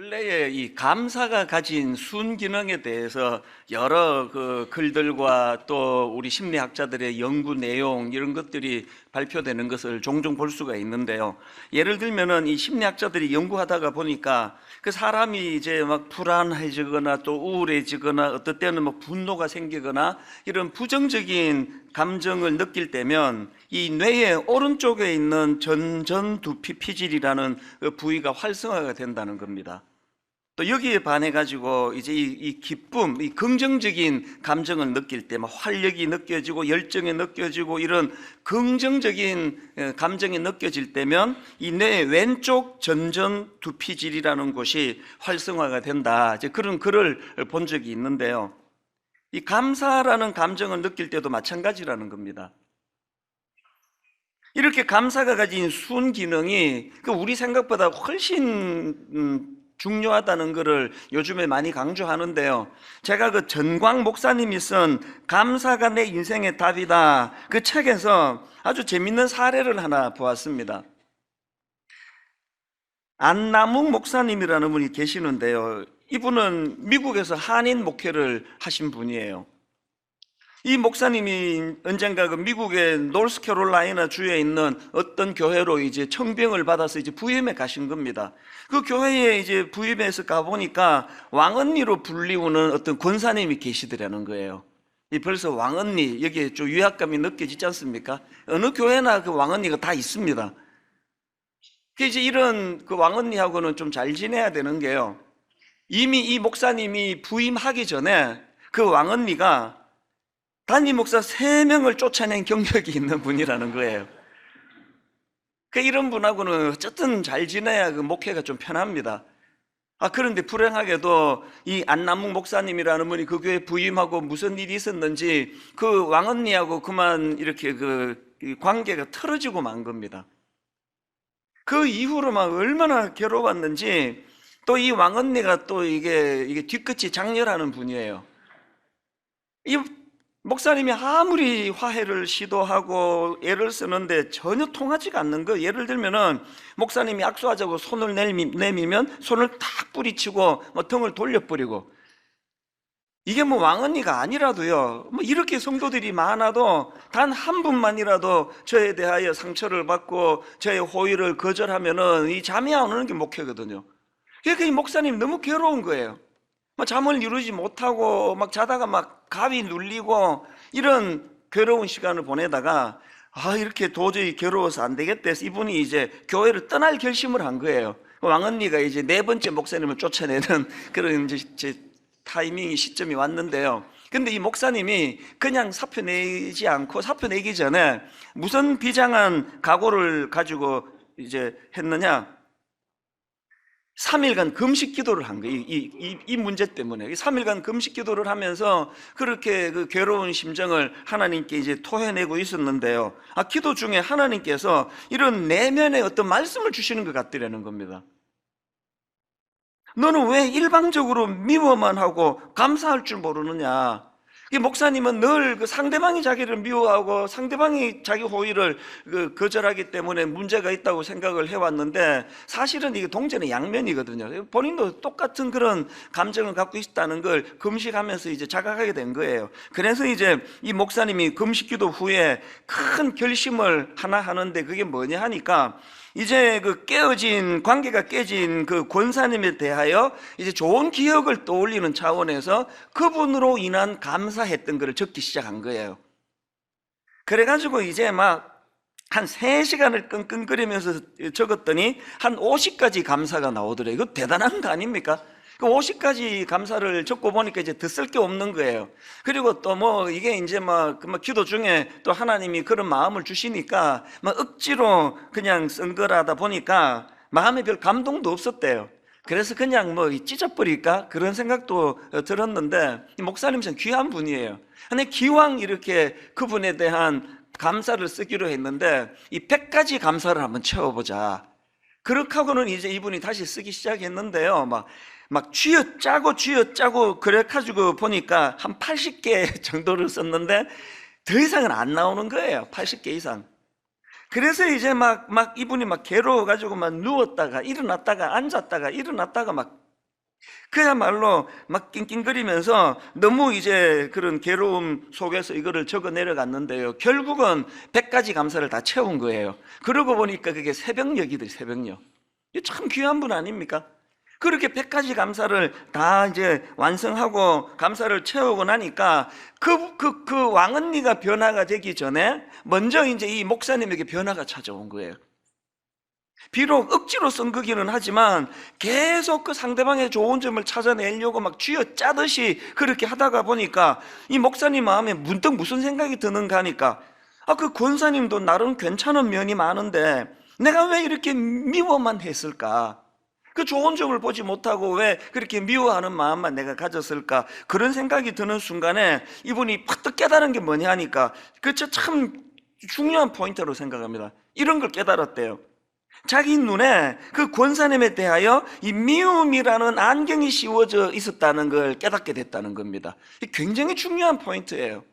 근래에 이 감사가 가진 순기능에 대해서 여러 글들과 또 우리 심리학자들의 연구 내용 이런 것들이 발표되는 것을 종종 볼 수가 있는데요. 예를 들면은 이 심리학자들이 연구하다가 보니까 그 사람이 이제 막 불안해지거나 또 우울해지거나 어떨 때는 막 분노가 생기거나 이런 부정적인 감정을 느낄 때면 이 뇌의 오른쪽에 있는 전두피 피질이라는 그 부위가 활성화가 된다는 겁니다. 또 여기에 반해 가지고 이제 이 기쁨, 이 긍정적인 감정을 느낄 때 막 활력이 느껴지고 열정이 느껴지고 이런 긍정적인 감정이 느껴질 때면 이 뇌 왼쪽 전두피질이라는 곳이 활성화가 된다. 이제 그런 글을 본 적이 있는데요. 이 감사라는 감정을 느낄 때도 마찬가지라는 겁니다. 이렇게 감사가 가진 순기능이 우리 생각보다 훨씬 중요하다는 것을 요즘에 많이 강조하는데요. 제가 그 전광 목사님이 쓴 감사가 내 인생의 답이다 그 책에서 아주 재밌는 사례를 하나 보았습니다. 안남욱 목사님이라는 분이 계시는데요. 이분은 미국에서 한인 목회를 하신 분이에요. 이 목사님이 언젠가 그 미국의 노스캐롤라이나 주에 있는 어떤 교회로 이제 청빙을 받아서 이제 부임에 가신 겁니다. 그 교회에 이제 부임해서 가보니까 왕언니로 불리우는 어떤 권사님이 계시더라는 거예요. 이 벌써 왕언니, 여기에 좀 위압감이 느껴지지 않습니까? 어느 교회나 그 왕언니가 다 있습니다. 이제 이런 그 왕언니하고는 좀 잘 지내야 되는 게요. 이미 이 목사님이 부임하기 전에 그 왕언니가 담임 목사 3명을 쫓아낸 경력이 있는 분이라는 거예요. 이런 분하고는 어쨌든 잘 지내야 그 목회가 좀 편합니다. 그런데 불행하게도 이 안남욱 목사님이라는 분이 그 교회 부임하고 무슨 일이 있었는지 그 왕언니하고 그만 이렇게 그 관계가 틀어지고 만 겁니다. 그 이후로 막 얼마나 괴로웠는지 또 이 왕언니가 또 이게 뒤끝이 장렬하는 분이에요. 이 목사님이 아무리 화해를 시도하고 애를 쓰는데 전혀 통하지가 않는 거. 예를 들면은 목사님이 악수하자고 손을 내밀면 손을 탁 뿌리치고 등을 돌려버리고, 이게 왕언니가 아니라도요, 이렇게 성도들이 많아도 단 한 분만이라도 저에 대하여 상처를 받고 저의 호의를 거절하면은 이 잠이 안 오는 게 목회거든요. 그러니까 이 목사님 너무 괴로운 거예요. 잠을 이루지 못하고 자다가 가위 눌리고 이런 괴로운 시간을 보내다가 이렇게 도저히 괴로워서 안 되겠다 해서 이분이 이제 교회를 떠날 결심을 한 거예요. 왕언니가 이제 4번째 목사님을 쫓아내는 그런 이제 타이밍이 시점이 왔는데요. 근데 이 목사님이 그냥 사표 내지 않고, 사표 내기 전에 무슨 비장한 각오를 가지고 이제 했느냐? 3일간 금식 기도를 한 거예요. 이 문제 때문에 3일간 금식 기도를 하면서 그렇게 그 괴로운 심정을 하나님께 이제 토해내고 있었는데요. 기도 중에 하나님께서 이런 내면의 어떤 말씀을 주시는 것 같더라는 겁니다. 너는 왜 일방적으로 미워만 하고 감사할 줄 모르느냐? 이 목사님은 늘 그 상대방이 자기를 미워하고 상대방이 자기 호의를 거절하기 때문에 문제가 있다고 생각을 해왔는데, 사실은 이게 동전의 양면이거든요. 본인도 똑같은 그런 감정을 갖고 있다는 걸 금식하면서 이제 자각하게 된 거예요. 그래서 이제 이 목사님이 금식기도 후에 큰 결심을 하나 하는데, 그게 뭐냐 하니까 이제 그 관계가 깨진 그 권사님에 대하여 이제 좋은 기억을 떠올리는 차원에서 그분으로 인한 감사했던 것을 적기 시작한 거예요. 그래가지고 이제 한 3시간을 끙끙거리면서 적었더니 한 50가지 감사가 나오더래요. 이거 대단한 거 아닙니까? 그 50가지 감사를 적고 보니까 이제 더 쓸 게 없는 거예요. 그리고 또 이게 이제 기도 중에 또 하나님이 그런 마음을 주시니까 억지로 그냥 쓴 거라다 보니까 마음에 별 감동도 없었대요. 그래서 그냥 찢어버릴까? 그런 생각도 들었는데, 목사님 참 귀한 분이에요. 근데 기왕 이렇게 그분에 대한 감사를 쓰기로 했는데 이 100가지 감사를 한번 채워보자. 그렇게 하고는 이제 이분이 다시 쓰기 시작했는데요. 쥐어짜고 그래가지고 보니까 한 80개 정도를 썼는데 더 이상은 안 나오는 거예요. 80개 이상. 그래서 이제 이분이 괴로워가지고 누웠다가 일어났다가 앉았다가 일어났다가 그야말로 막 낑낑거리면서 너무 이제 그런 괴로움 속에서 이거를 적어 내려갔는데요. 결국은 100가지 감사를 다 채운 거예요. 그러고 보니까 그게 새벽녘이들, 새벽녘. 이게 참 귀한 분 아닙니까? 그렇게 100가지 감사를 다 이제 완성하고 감사를 채우고 나니까 그 왕언니가 변화가 되기 전에 먼저 이제 이 목사님에게 변화가 찾아온 거예요. 비록 억지로 쓴 거기는 하지만 계속 그 상대방의 좋은 점을 찾아내려고 막 쥐어짜듯이 그렇게 하다가 보니까 이 목사님 마음에 문득 무슨 생각이 드는가 하니까 그 권사님도 나름 괜찮은 면이 많은데 내가 왜 이렇게 미워만 했을까? 그 좋은 점을 보지 못하고 왜 그렇게 미워하는 마음만 내가 가졌을까? 그런 생각이 드는 순간에 이분이 팍 깨달은 게 뭐냐 하니까 그쵸, 참 중요한 포인트로 생각합니다. 이런 걸 깨달았대요. 자기 눈에 그 권사님에 대하여 이 미움이라는 안경이 씌워져 있었다는 걸 깨닫게 됐다는 겁니다. 굉장히 중요한 포인트예요.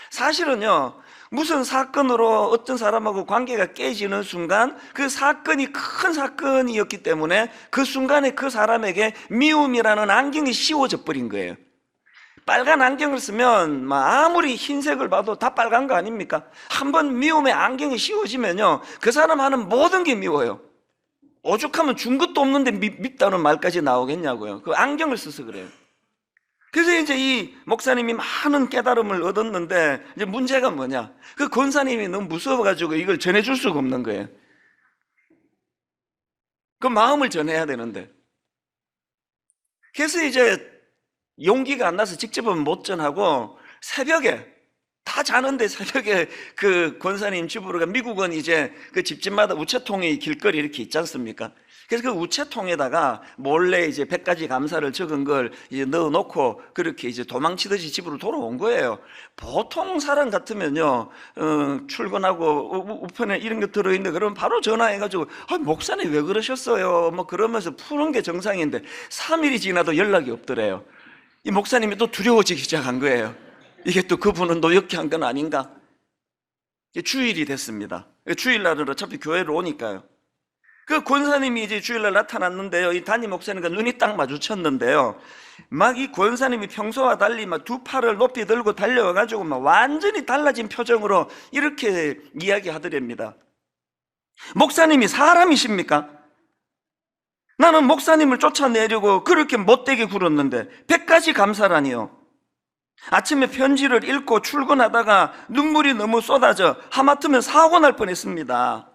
사실은요, 무슨 사건으로 어떤 사람하고 관계가 깨지는 순간 그 사건이 큰 사건이었기 때문에 그 순간에 그 사람에게 미움이라는 안경이 씌워져 버린 거예요. 빨간 안경을 쓰면 아무리 흰색을 봐도 다 빨간 거 아닙니까? 한번 미움의 안경이 씌워지면요, 그 사람 하는 모든 게 미워요. 오죽하면 준 것도 없는데 밉다는 말까지 나오겠냐고요. 그 안경을 써서 그래요. 그래서 이제 이 목사님이 많은 깨달음을 얻었는데 이제 문제가 뭐냐? 그 권사님이 너무 무서워가지고 이걸 전해줄 수가 없는 거예요. 그 마음을 전해야 되는데. 그래서 이제 용기가 안 나서 직접은 못 전하고 새벽에 다 자는데 새벽에 그 권사님 집으로 가. 미국은 이제 그 집집마다 우체통이 길거리 이렇게 있지 않습니까? 그래서 그 우체통에다가 몰래 이제 100가지 감사를 적은 걸 이제 넣어놓고 그렇게 이제 도망치듯이 집으로 돌아온 거예요. 보통 사람 같으면요, 출근하고 우편에 이런 거 들어있는데 그러면 바로 전화해가지고 목사님 왜 그러셨어요? 뭐 그러면서 푸는 게 정상인데 3일이 지나도 연락이 없더래요. 이 목사님이 또 두려워지기 시작한 거예요. 이게 또 그분은 노역한 건 아닌가? 주일이 됐습니다. 주일날은 어차피 교회로 오니까요. 그 권사님이 이제 주일날 나타났는데요, 이 담임 목사님과 눈이 딱 마주쳤는데요, 막 이 권사님이 평소와 달리 막 두 팔을 높이 들고 달려와가지고 막 완전히 달라진 표정으로 이렇게 이야기하더랍니다. 목사님이 사람이십니까? 나는 목사님을 쫓아내려고 그렇게 못되게 굴었는데 100가지 감사라니요. 아침에 편지를 읽고 출근하다가 눈물이 너무 쏟아져 하마터면 사고 날 뻔했습니다.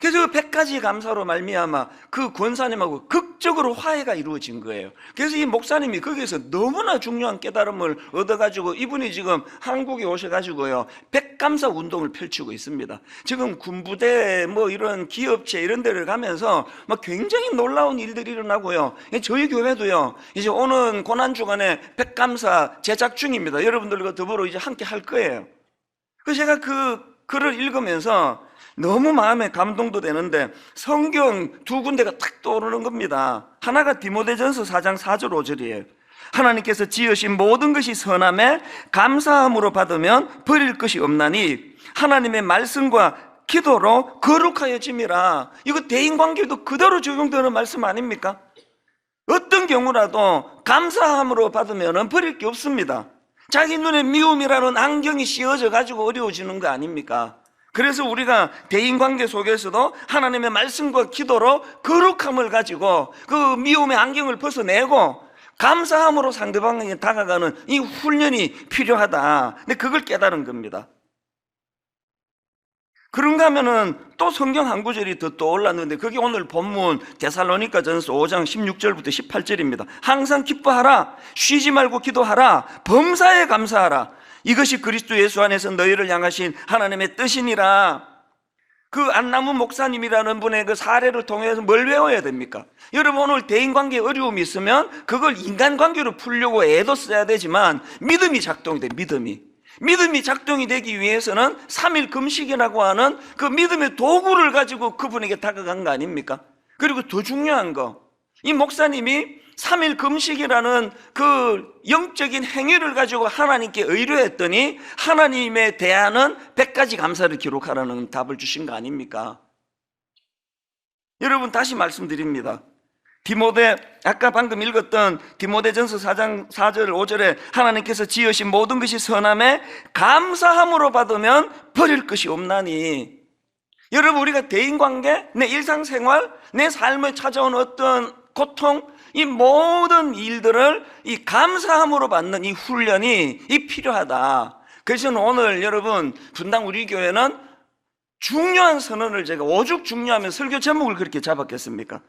그래서 그 100가지 감사로 말미암아 그 권사님하고 극적으로 화해가 이루어진 거예요. 그래서 이 목사님이 거기에서 너무나 중요한 깨달음을 얻어가지고 이분이 지금 한국에 오셔가지고요, 100감사 운동을 펼치고 있습니다. 지금 군부대 뭐 이런 기업체 이런 데를 가면서 막 굉장히 놀라운 일들이 일어나고요. 저희 교회도요, 이제 오는 고난주간에 100감사 제작 중입니다. 여러분들과 더불어 이제 함께 할 거예요. 그래서 제가 그 글을 읽으면서 너무 마음에 감동도 되는데 성경 두 군데가 탁 떠오르는 겁니다. 하나가 디모데전서 4장 4절 5절이에요. 하나님께서 지으신 모든 것이 선함에 감사함으로 받으면 버릴 것이 없나니 하나님의 말씀과 기도로 거룩하여짐이라. 이거 대인관계도 그대로 적용되는 말씀 아닙니까? 어떤 경우라도 감사함으로 받으면 버릴 게 없습니다. 자기 눈에 미움이라는 안경이 씌워져 가지고 어려워지는 거 아닙니까? 그래서 우리가 대인관계 속에서도 하나님의 말씀과 기도로 거룩함을 가지고 그 미움의 안경을 벗어내고 감사함으로 상대방에게 다가가는 이 훈련이 필요하다. 근데 그걸 깨달은 겁니다. 그런가 하면은 또 성경 한 구절이 더 떠올랐는데 그게 오늘 본문 데살로니가전서 5장 16절부터 18절입니다. 항상 기뻐하라, 쉬지 말고 기도하라, 범사에 감사하라. 이것이 그리스도 예수 안에서 너희를 향하신 하나님의 뜻이니라. 그 안나무 목사님이라는 분의 그 사례를 통해서 뭘 외워야 됩니까? 여러분, 오늘 대인관계에 어려움이 있으면 그걸 인간관계로 풀려고 애도 써야 되지만 믿음이 작동이 돼. 믿음이 작동이 되기 위해서는 3일 금식이라고 하는 그 믿음의 도구를 가지고 그분에게 다가간 거 아닙니까? 그리고 더 중요한 거, 이 목사님이 3일 금식이라는 그 영적인 행위를 가지고 하나님께 의뢰했더니 하나님에 대하는 100가지 감사를 기록하라는 답을 주신 거 아닙니까? 여러분, 다시 말씀드립니다. 디모데, 아까 방금 읽었던 디모데전서 4장 4절 5절에 하나님께서 지으신 모든 것이 선함에 감사함으로 받으면 버릴 것이 없나니. 여러분, 우리가 대인관계, 내 일상생활, 내 삶에 찾아온 어떤 고통, 이 모든 일들을 이 감사함으로 받는 이 훈련이 필요하다. 그래서 저는 오늘 여러분, 분당 우리 교회는 중요한 선언을 제가 오죽 중요하면 설교 제목을 그렇게 잡았겠습니까?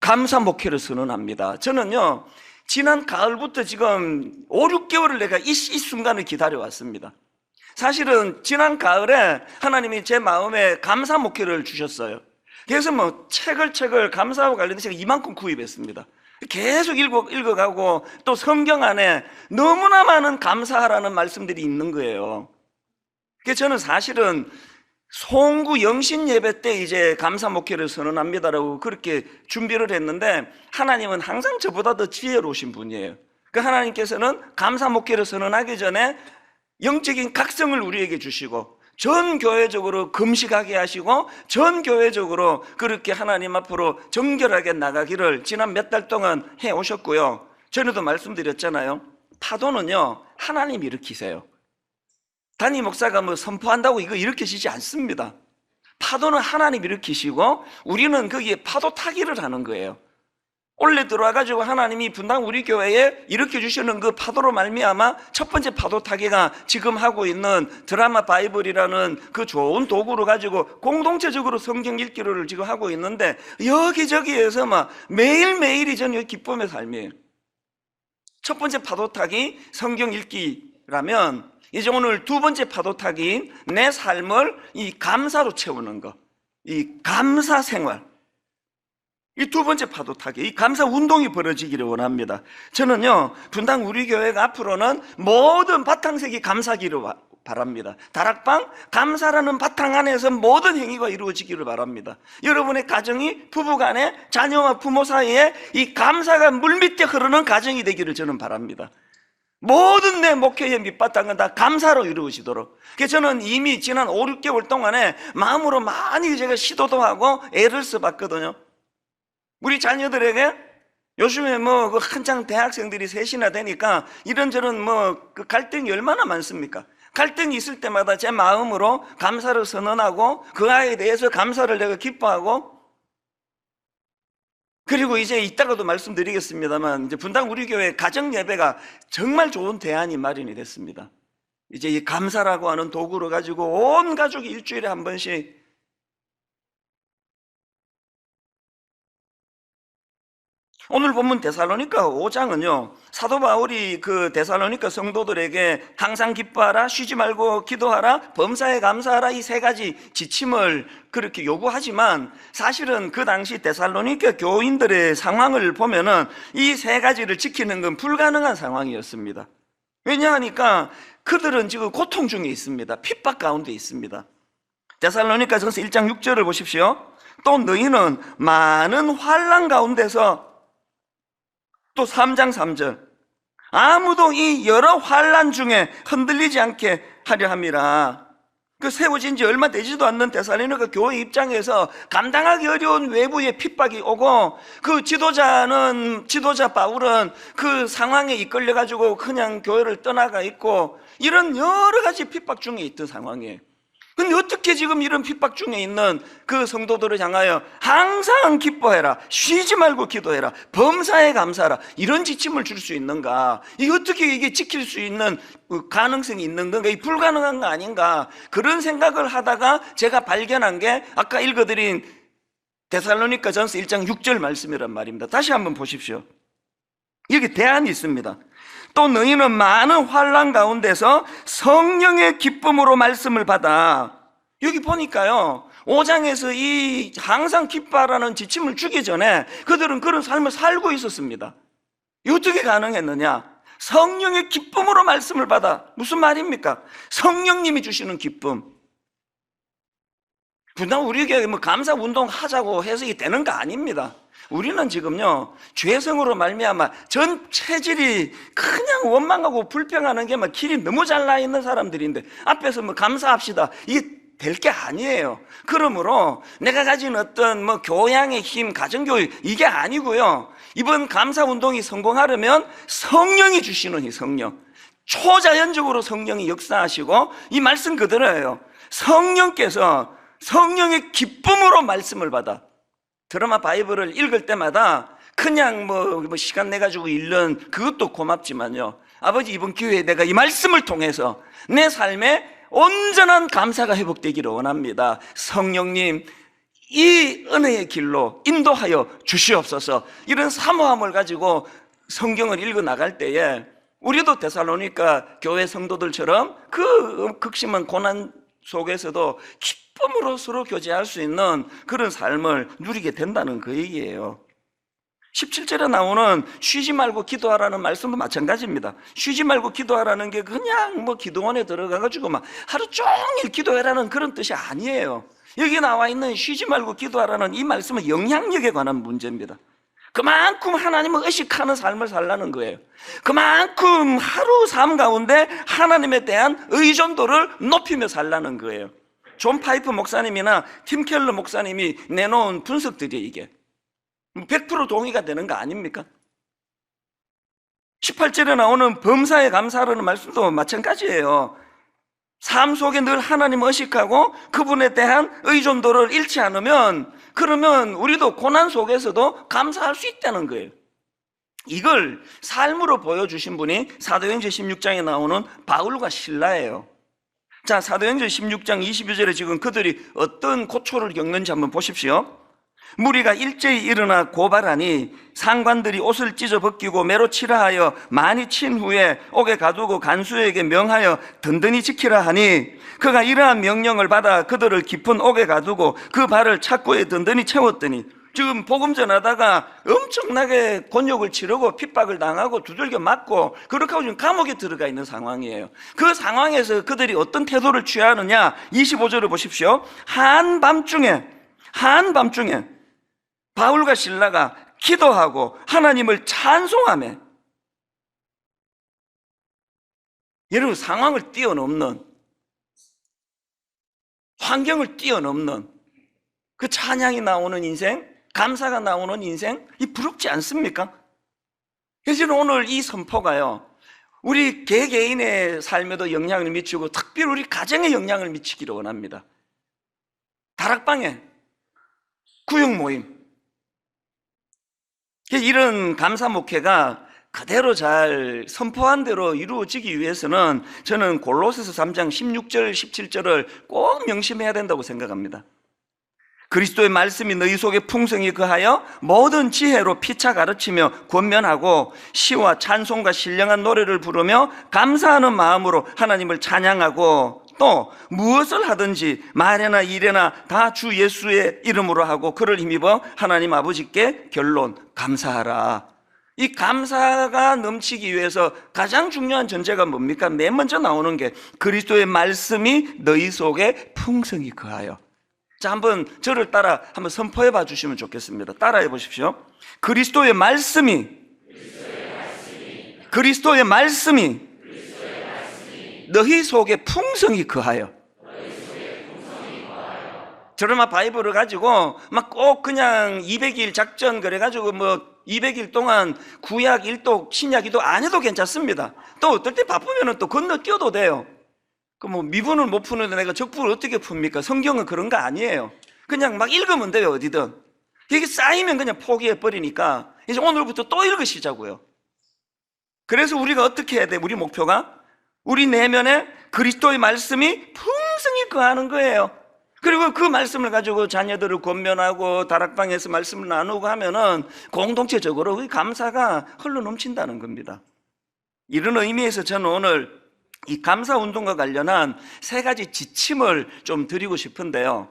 감사 목회를 선언합니다. 저는요, 지난 가을부터 지금 5, 6개월을 내가 이 순간을 기다려왔습니다. 사실은 지난 가을에 하나님이 제 마음에 감사 목회를 주셨어요. 그래서 뭐 책을 감사하고 관련된 책을 이만큼 구입했습니다. 계속 읽어가고 또 성경 안에 너무나 많은 감사하라는 말씀들이 있는 거예요. 그래서 저는 사실은 송구 영신 예배 때 이제 감사 목회를 선언합니다라고 그렇게 준비를 했는데, 하나님은 항상 저보다 더 지혜로우신 분이에요. 그 하나님께서는 감사 목회를 선언하기 전에 영적인 각성을 우리에게 주시고 전 교회적으로 금식하게 하시고 전 교회적으로 그렇게 하나님 앞으로 정결하게 나가기를 지난 몇 달 동안 해 오셨고요. 전에도 말씀드렸잖아요. 파도는요, 하나님이 일으키세요. 담임 목사가 뭐 선포한다고 이거 일으키시지 않습니다. 파도는 하나님 일으키시고 우리는 거기에 파도 타기를 하는 거예요. 원래 들어와가지고 하나님이 분당 우리 교회에 일으켜 주시는 그 파도로 말미암아 첫 번째 파도 타기가 지금 하고 있는 드라마 바이블이라는 그 좋은 도구로 가지고 공동체적으로 성경 읽기를 지금 하고 있는데, 여기저기에서 막 매일매일이 저는 기쁨의 삶이에요. 첫 번째 파도 타기 성경 읽기라면, 이제 오늘 두 번째 파도 타기인 내 삶을 이 감사로 채우는 것, 이 감사 생활, 이 두 번째 파도 타기, 이 감사 운동이 벌어지기를 원합니다. 저는요, 분당 우리 교회가 앞으로는 모든 바탕색이 감사기를 바랍니다. 다락방 감사라는 바탕 안에서 모든 행위가 이루어지기를 바랍니다. 여러분의 가정이, 부부간에, 자녀와 부모 사이에 이 감사가 물밑에 흐르는 가정이 되기를 저는 바랍니다. 모든 내 목회의 밑바탕은 다 감사로 이루어지도록. 그래서 저는 이미 지난 5, 6개월 동안에 마음으로 많이 제가 시도도 하고 애를 써봤거든요. 우리 자녀들에게 요즘에 뭐 그 한창 대학생들이 셋이나 되니까 이런저런 뭐 그 갈등이 얼마나 많습니까? 갈등이 있을 때마다 제 마음으로 감사를 선언하고 그 아이에 대해서 감사를 내가 기뻐하고, 그리고 이제 이따가도 말씀드리겠습니다만, 이제 분당 우리 교회 가정 예배가 정말 좋은 대안이 마련이 됐습니다. 이제 이 감사라고 하는 도구를 가지고 온 가족이 일주일에 한 번씩, 오늘 본문 데살로니가 5장은요, 사도 바울이 그 데살로니가 성도들에게 항상 기뻐하라, 쉬지 말고 기도하라, 범사에 감사하라, 이 세 가지 지침을 그렇게 요구하지만, 사실은 그 당시 데살로니가 교인들의 상황을 보면은 이 세 가지를 지키는 건 불가능한 상황이었습니다. 왜냐하니까 그들은 지금 고통 중에 있습니다. 핍박 가운데 있습니다. 데살로니가전서 1장 6절을 보십시오. 또 너희는 많은 환난 가운데서, 또 3장 3절, 아무도 이 여러 환난 중에 흔들리지 않게 하려 함이라. 그 세워진 지 얼마 되지도 않는 데살로니가 교회 입장에서 감당하기 어려운 외부의 핍박이 오고, 그 지도자 바울은 그 상황에 이끌려 가지고 그냥 교회를 떠나가 있고, 이런 여러 가지 핍박 중에 있던 상황이에요. 근데 어떻게 지금 이런 핍박 중에 있는 그 성도들을 향하여 항상 기뻐해라, 쉬지 말고 기도해라, 범사에 감사하라, 이런 지침을 줄 수 있는가? 이게 어떻게 이게 지킬 수 있는 가능성이 있는 건가? 이 불가능한 거 아닌가? 그런 생각을 하다가 제가 발견한 게 아까 읽어드린 데살로니가전서 1장 6절 말씀이란 말입니다. 다시 한번 보십시오. 여기 대안이 있습니다. 또 너희는 많은 환난 가운데서 성령의 기쁨으로 말씀을 받아. 여기 보니까요, 5장에서 이 항상 기뻐하라는 지침을 주기 전에 그들은 그런 삶을 살고 있었습니다. 어떻게 가능했느냐? 성령의 기쁨으로 말씀을 받아. 무슨 말입니까? 성령님이 주시는 기쁨. 분당 우리 교회 뭐 감사 운동 하자고 해서 이게 되는 거 아닙니다. 우리는 지금요, 죄성으로 말미암아 전 체질이 그냥 원망하고 불평하는 게 막 길이 너무 잘 나 있는 사람들인데, 앞에서 뭐 감사합시다, 이게 될 게 아니에요. 그러므로 내가 가진 어떤 뭐 교양의 힘, 가정교육 이게 아니고요. 이번 감사운동이 성공하려면 성령이 주시는 이 성령, 초자연적으로 성령이 역사하시고 이 말씀 그대로예요. 성령께서 성령의 기쁨으로 말씀을 받아 드라마 바이블을 읽을 때마다 그냥 뭐 시간 내가지고 읽는 그것도 고맙지만요, 아버지 이번 기회에 내가 이 말씀을 통해서 내 삶에 온전한 감사가 회복되기를 원합니다. 성령님 이 은혜의 길로 인도하여 주시옵소서. 이런 사모함을 가지고 성경을 읽어 나갈 때에 우리도 데살로니가 교회 성도들처럼 그 극심한 고난 속에서도 기쁨으로 서로 교제할 수 있는 그런 삶을 누리게 된다는 그 얘기예요. 17절에 나오는 쉬지 말고 기도하라는 말씀도 마찬가지입니다. 쉬지 말고 기도하라는 게 그냥 뭐 기도원에 들어가가지고 막 하루 종일 기도해라는 그런 뜻이 아니에요. 여기 나와 있는 쉬지 말고 기도하라는 이 말씀은 영향력에 관한 문제입니다. 그만큼 하나님을 의식하는 삶을 살라는 거예요. 그만큼 하루 삶 가운데 하나님에 대한 의존도를 높이며 살라는 거예요. 존 파이프 목사님이나 팀 켈러 목사님이 내놓은 분석들이 이게 100% 동의가 되는 거 아닙니까? 18절에 나오는 범사에 감사하라는 말씀도 마찬가지예요. 삶 속에 늘 하나님을 의식하고 그분에 대한 의존도를 잃지 않으면, 그러면 우리도 고난 속에서도 감사할 수 있다는 거예요. 이걸 삶으로 보여주신 분이 사도행전 16장에 나오는 바울과 실라예요. 자, 사도행전 16장 22절에 지금 그들이 어떤 고초를 겪는지 한번 보십시오. 무리가 일제히 일어나 고발하니 상관들이 옷을 찢어 벗기고 매로 치라 하여 많이 친 후에 옥에 가두고 간수에게 명하여 든든히 지키라 하니, 그가 이러한 명령을 받아 그들을 깊은 옥에 가두고 그 발을 착고에 든든히 채웠더니, 지금 복음 전하다가 엄청나게 곤욕을 치르고 핍박을 당하고 두들겨 맞고 그렇게 하고 지금 감옥에 들어가 있는 상황이에요. 그 상황에서 그들이 어떤 태도를 취하느냐, 25절을 보십시오. 한밤중에 바울과 실라가 기도하고 하나님을 찬송하며, 여러분 상황을 뛰어넘는, 환경을 뛰어넘는 그 찬양이 나오는 인생, 감사가 나오는 인생, 이 부럽지 않습니까? 그래서 저는 오늘 이 선포가요, 우리 개개인의 삶에도 영향을 미치고 특별히 우리 가정에 영향을 미치기를 원합니다. 다락방에, 구역 모임, 이런 감사 목회가 그대로 잘 선포한 대로 이루어지기 위해서는 저는 골로새서 3장 16절 17절을 꼭 명심해야 된다고 생각합니다. 그리스도의 말씀이 너희 속에 풍성히 거하여 모든 지혜로 피차 가르치며 권면하고 시와 찬송과 신령한 노래를 부르며 감사하는 마음으로 하나님을 찬양하고, 또 무엇을 하든지 말이나 일이나 다 주 예수의 이름으로 하고 그를 힘입어 하나님 아버지께 결론 감사하라. 이 감사가 넘치기 위해서 가장 중요한 전제가 뭡니까? 맨 먼저 나오는 게 그리스도의 말씀이 너희 속에 풍성히 거하여. 자, 한번 저를 따라 한번 선포해 봐 주시면 좋겠습니다. 따라해 보십시오. 그리스도의 말씀이 너희 속에 풍성히 거하여. 드라마 바이블을 가지고 막 꼭 그냥 200일 작전 그래가지고 뭐 200일 동안 구약 1독 신약 2독 안 해도 괜찮습니다. 또 어떨 때 바쁘면 또 건너뛰어도 돼요. 그 뭐 미분을 못 푸는데 내가 적분을 어떻게 풉니까? 성경은 그런 거 아니에요. 그냥 막 읽으면 돼요, 어디든. 이게 쌓이면 그냥 포기해 버리니까 이제 오늘부터 또 읽으시자고요. 그래서 우리가 어떻게 해야 돼? 우리 목표가 우리 내면에 그리스도의 말씀이 풍성히 거하는 거예요. 그리고 그 말씀을 가지고 자녀들을 권면하고 다락방에서 말씀을 나누고 하면은 공동체적으로 그 감사가 흘러 넘친다는 겁니다. 이런 의미에서 저는 오늘 이 감사 운동과 관련한 세 가지 지침을 좀 드리고 싶은데요.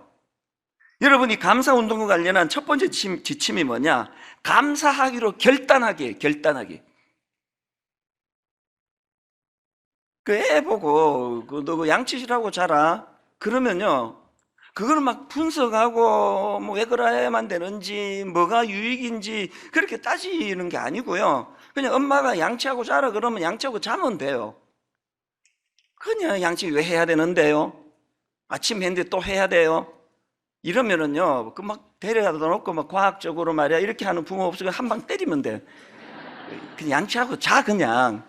여러분, 이 감사 운동과 관련한 첫 번째 지침이 뭐냐? 감사하기로 결단하기. 그 애 보고 너 양치시라고 자라 그러면요, 그걸 막 분석하고 뭐 왜 그래야만 되는지 뭐가 유익인지 그렇게 따지는 게 아니고요, 그냥 엄마가 양치하고 자라 그러면 양치하고 자면 돼요. 그냥 양치 왜 해야 되는데요? 아침 했는데 또 해야 돼요. 이러면은요, 그 막 데려다 놓고 막 과학적으로 말이야 이렇게 하는 부모 없으면 한 방 때리면 돼. 그냥 양치하고 자 그냥.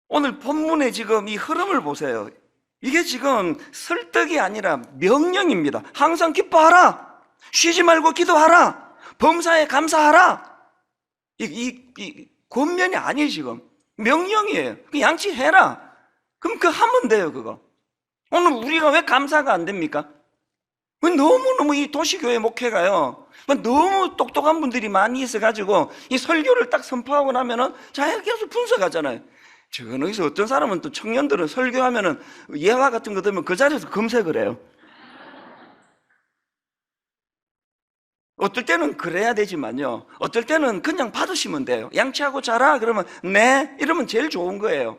오늘 본문의 지금 이 흐름을 보세요. 이게 지금 설득이 아니라 명령입니다. 항상 기뻐하라. 쉬지 말고 기도하라. 범사에 감사하라. 이 권면이 아니에요. 지금 명령이에요. 그 양치해라. 그럼 그 하면 돼요. 그거. 오늘 우리가 왜 감사가 안 됩니까? 너무너무 이 도시교회 목회가요, 너무 똑똑한 분들이 많이 있어가지고 이 설교를 딱 선포하고 나면은 자 계속 분석하잖아요. 저기서 어떤 사람은 또 청년들은 설교하면은 예화 같은 거 들으면 그 자리에서 검색을 해요. 어떨 때는 그래야 되지만요, 어떨 때는 그냥 받으시면 돼요. 양치하고 자라 그러면 네 이러면 제일 좋은 거예요.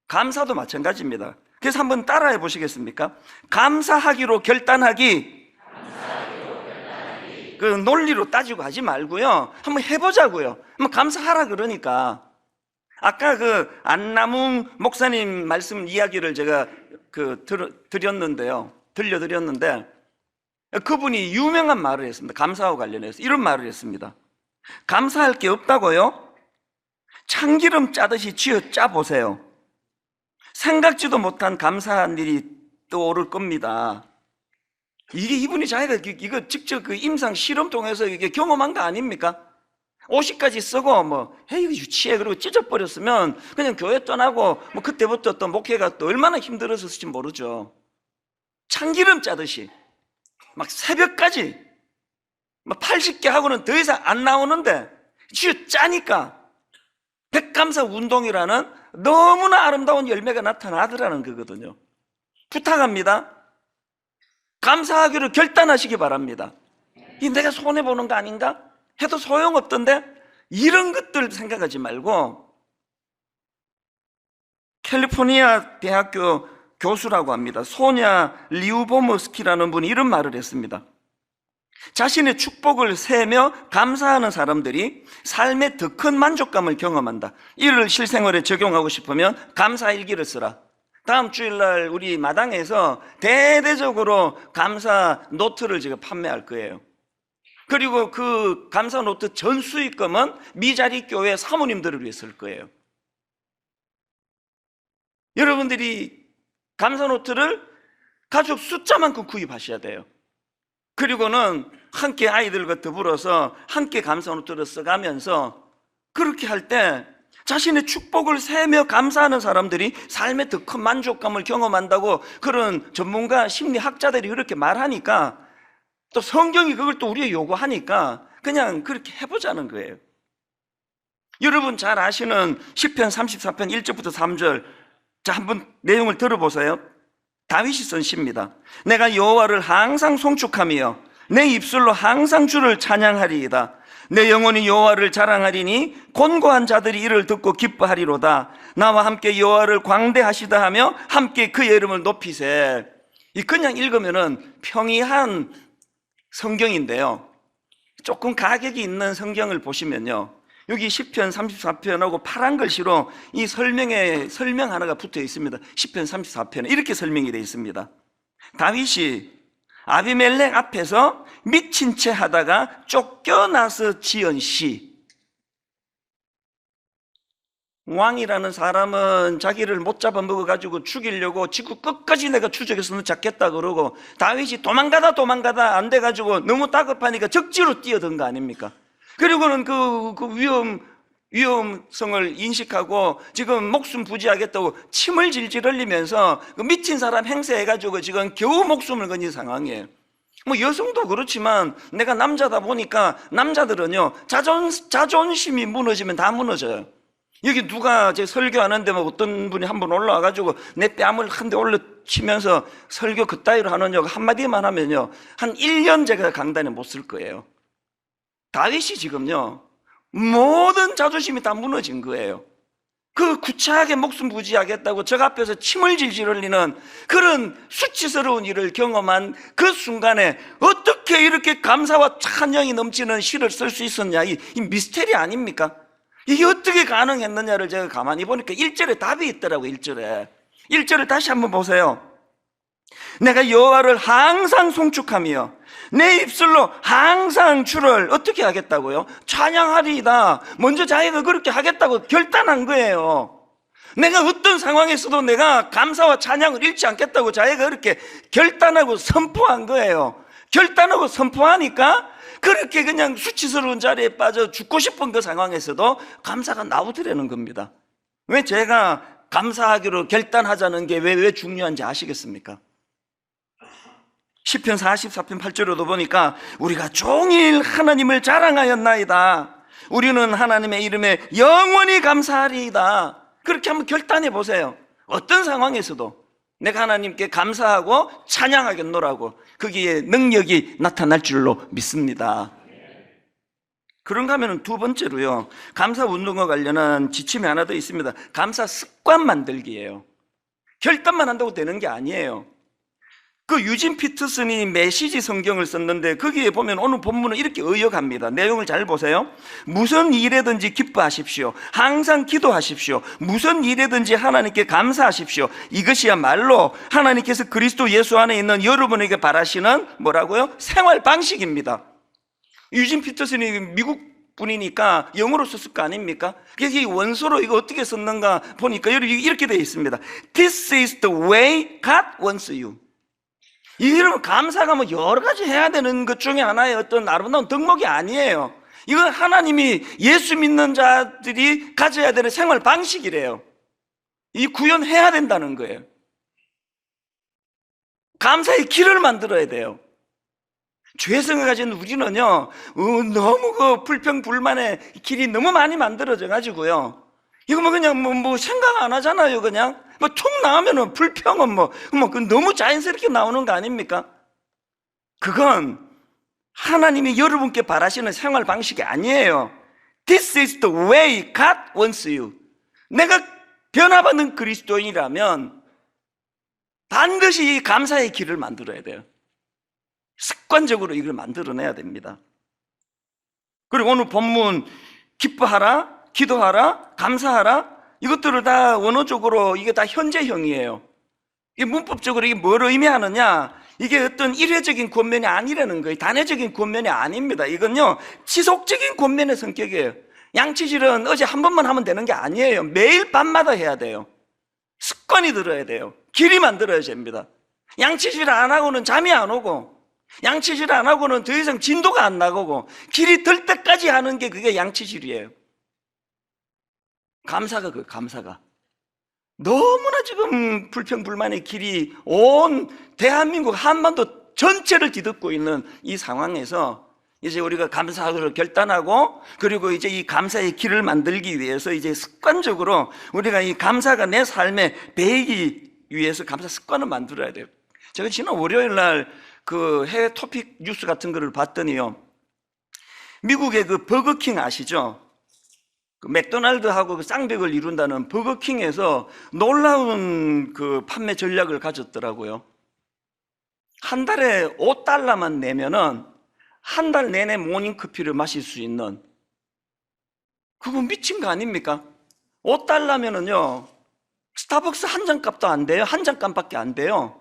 감사도 마찬가지입니다. 그래서 한번 따라해 보시겠습니까? 감사하기로 결단하기. 그 논리로 따지고 하지 말고요, 한번 해보자고요. 한번 감사하라 그러니까. 아까 그 안남웅 목사님 말씀 이야기를 제가 들려드렸는데 그분이 유명한 말을 했습니다. 감사하고 관련해서 이런 말을 했습니다. 감사할 게 없다고요? 참기름 짜듯이 쥐어 짜보세요. 생각지도 못한 감사한 일이 떠오를 겁니다. 이게 이분이 자기가 이거 직접 그 임상 실험 통해서 이게 경험한 거 아닙니까? 옷까지 쓰고 헤이 유치해 그러고 찢어버렸으면 그냥 교회 떠나고 그때부터 또 목회가 또 얼마나 힘들었을지 모르죠. 참기름 짜듯이 막 새벽까지 막 80개 하고는 더 이상 안 나오는데 쥐어 짜니까 백감사 운동이라는 너무나 아름다운 열매가 나타나더라는 거거든요. 부탁합니다. 감사하기로 결단하시기 바랍니다. 이 내가 손해보는 거 아닌가? 해도 소용없던데? 이런 것들 생각하지 말고, 캘리포니아 대학교 교수라고 합니다. 소냐 리우보머스키라는 분이 이런 말을 했습니다. 자신의 축복을 세며 감사하는 사람들이 삶의 더 큰 만족감을 경험한다. 이를 실생활에 적용하고 싶으면 감사일기를 쓰라. 다음 주일날 우리 마당에서 대대적으로 감사 노트를 제가 판매할 거예요. 그리고 그 감사 노트 전 수익금은 미자리 교회 사모님들을 위해 쓸 거예요. 여러분들이 감사 노트를 가족 숫자만큼 구입하셔야 돼요. 그리고는 함께 아이들과 더불어서 함께 감사 노트를 써가면서 그렇게 할 때 자신의 축복을 세며 감사하는 사람들이 삶의 더 큰 만족감을 경험한다고 그런 전문가 심리학자들이 그렇게 말하니까, 또 성경이 그걸 또 우리에게 요구하니까 그냥 그렇게 해보자는 거예요. 여러분 잘 아시는 시편 34편 1절부터 3절, 자 한번 내용을 들어보세요. 다윗이 쓴 시입니다. 내가 여호와를 항상 송축하며 내 입술로 항상 주를 찬양하리이다. 내 영혼이 여호와를 자랑하리니 곤고한 자들이 이를 듣고 기뻐하리로다. 나와 함께 여호와를 광대하시다 하며 함께 그의 이름을 높이세. 이 그냥 읽으면은 평이한 성경인데요, 조금 가격이 있는 성경을 보시면요, 여기 시편 34편하고 파란 글씨로 이 설명 하나가 붙어 있습니다. 시편 34편에 이렇게 설명이 되어 있습니다. 다윗이 아비멜렉 앞에서 미친 채 하다가 쫓겨나서 지은 시. 왕이라는 사람은 자기를 못 잡아먹어가지고 죽이려고 지구 끝까지 내가 추적해서 잡겠다 그러고, 다윗이 도망가다 안 돼가지고 너무 다급하니까 적지로 뛰어든 거 아닙니까? 그리고는 그 위험성을 인식하고 지금 목숨 부지하겠다고 침을 질질 흘리면서 그 미친 사람 행세해가지고 지금 겨우 목숨을 건진 상황이에요. 여성도 그렇지만 내가 남자다 보니까 남자들은요, 자존심이 무너지면 다 무너져요. 여기 누가 제 설교하는데 어떤 분이 한 번 올라와가지고 내 뺨을 한 대 올려치면서 설교 그따위로 하느냐고 한마디만 하면요, 한 1년 제가 강단에 못 쓸 거예요. 다윗이 지금요, 모든 자존심이 다 무너진 거예요. 그 구차하게 목숨 부지하겠다고 저 앞에서 침을 질질 흘리는 그런 수치스러운 일을 경험한 그 순간에 어떻게 이렇게 감사와 찬양이 넘치는 시를 쓸 수 있었냐, 이 미스테리 아닙니까? 이게 어떻게 가능했느냐를 제가 가만히 보니까 1절에 답이 있더라고요. 1절에 1절을 다시 한번 보세요. 내가 여호와를 항상 송축하며 내 입술로 항상 주를 어떻게 하겠다고요? 찬양하리이다. 먼저 자기가 그렇게 하겠다고 결단한 거예요. 내가 어떤 상황에서도 내가 감사와 찬양을 잃지 않겠다고 자기가 그렇게 결단하고 선포한 거예요. 결단하고 선포하니까 그렇게 그냥 수치스러운 자리에 빠져 죽고 싶은 그 상황에서도 감사가 나오더라는 겁니다. 왜 제가 감사하기로 결단하자는 게 왜 중요한지 아시겠습니까? 시편 44편 8절에도 보니까 우리가 종일 하나님을 자랑하였나이다. 우리는 하나님의 이름에 영원히 감사하리이다. 그렇게 한번 결단해 보세요. 어떤 상황에서도 내가 하나님께 감사하고 찬양하겠노라고 거기에 능력이 나타날 줄로 믿습니다. 그런가 하면 두 번째로요, 감사 운동과 관련한 지침이 하나 더 있습니다. 감사 습관 만들기예요. 결단만 한다고 되는 게 아니에요. 그 유진 피터슨이 메시지 성경을 썼는데 거기에 보면 오늘 본문은 이렇게 의역합니다. 내용을 잘 보세요. 무슨 일에든지 기뻐하십시오. 항상 기도하십시오. 무슨 일에든지 하나님께 감사하십시오. 이것이야말로 하나님께서 그리스도 예수 안에 있는 여러분에게 바라시는 뭐라고요? 생활 방식입니다. 유진 피터슨이 미국 분이니까 영어로 썼을 거 아닙니까? 그래서 이 원서로 이거 어떻게 썼는가 보니까 이렇게 되어 있습니다. This is the way God wants you. 여러분, 감사가 뭐 여러 가지 해야 되는 것 중에 하나의 어떤 아름다운 덕목이 아니에요. 이건 하나님이 예수 믿는 자들이 가져야 되는 생활 방식이래요. 이 구현해야 된다는 거예요. 감사의 길을 만들어야 돼요. 죄성을 가진 우리는요, 너무 그 불평불만의 길이 너무 많이 만들어져 가지고요, 이거 뭐 그냥 뭐 생각 안 하잖아요. 그냥 뭐 툭 나오면은 불평은 뭐 너무 자연스럽게 나오는 거 아닙니까? 그건 하나님이 여러분께 바라시는 생활 방식이 아니에요. This is the way God wants you. 내가 변화받는 그리스도인이라면 반드시 이 감사의 길을 만들어야 돼요. 습관적으로 이걸 만들어내야 됩니다. 그리고 오늘 본문 기뻐하라, 기도하라, 감사하라, 이것들을 다 원어적으로 이게 다 현재형이에요. 이게 문법적으로 이게 뭘 의미하느냐, 이게 어떤 일회적인 권면이 아니라는 거예요. 단회적인 권면이 아닙니다. 이건요, 지속적인 권면의 성격이에요. 양치질은 어제 한 번만 하면 되는 게 아니에요. 매일 밤마다 해야 돼요. 습관이 들어야 돼요. 길이 만들어야 됩니다. 양치질 안 하고는 잠이 안 오고, 양치질 안 하고는 더 이상 진도가 안 나가고, 길이 들 때까지 하는 게 그게 양치질이에요. 감사가 너무나 지금 불평불만의 길이 온 대한민국 한반도 전체를 뒤덮고 있는 이 상황에서 이제 우리가 감사하기로 결단하고, 그리고 이제 이 감사의 길을 만들기 위해서 이제 습관적으로 우리가 이 감사가 내 삶에 배이기 위해서 감사 습관을 만들어야 돼요. 제가 지난 월요일 날 그 해외 토픽 뉴스 같은 거를 봤더니요, 미국의 그 버거킹 아시죠? 그 맥도날드하고 그 쌍벽을 이룬다는 버거킹에서 놀라운 그 판매 전략을 가졌더라고요. 한 달에 $5만 내면은 한 달 내내 모닝커피를 마실 수 있는, 그거 미친 거 아닙니까? $5면은요 스타벅스 한 잔 값도 안 돼요. 한 잔 값밖에 안 돼요.